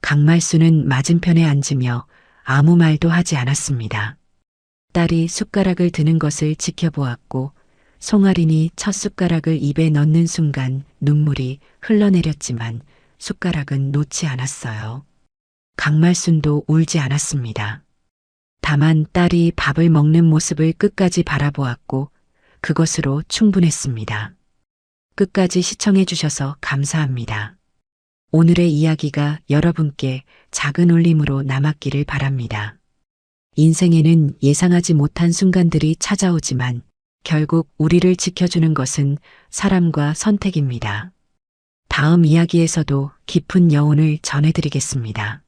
강말순은 맞은편에 앉으며 아무 말도 하지 않았습니다. 딸이 숟가락을 드는 것을 지켜보았고 송아린이 첫 숟가락을 입에 넣는 순간 눈물이 흘러내렸지만 숟가락은 놓지 않았어요. 강말순도 울지 않았습니다. 다만 딸이 밥을 먹는 모습을 끝까지 바라보았고 그것으로 충분했습니다. 끝까지 시청해 주셔서 감사합니다. 오늘의 이야기가 여러분께 작은 울림으로 남았기를 바랍니다. 인생에는 예상하지 못한 순간들이 찾아오지만 결국 우리를 지켜주는 것은 사람과 선택입니다. 다음 이야기에서도 깊은 여운을 전해드리겠습니다.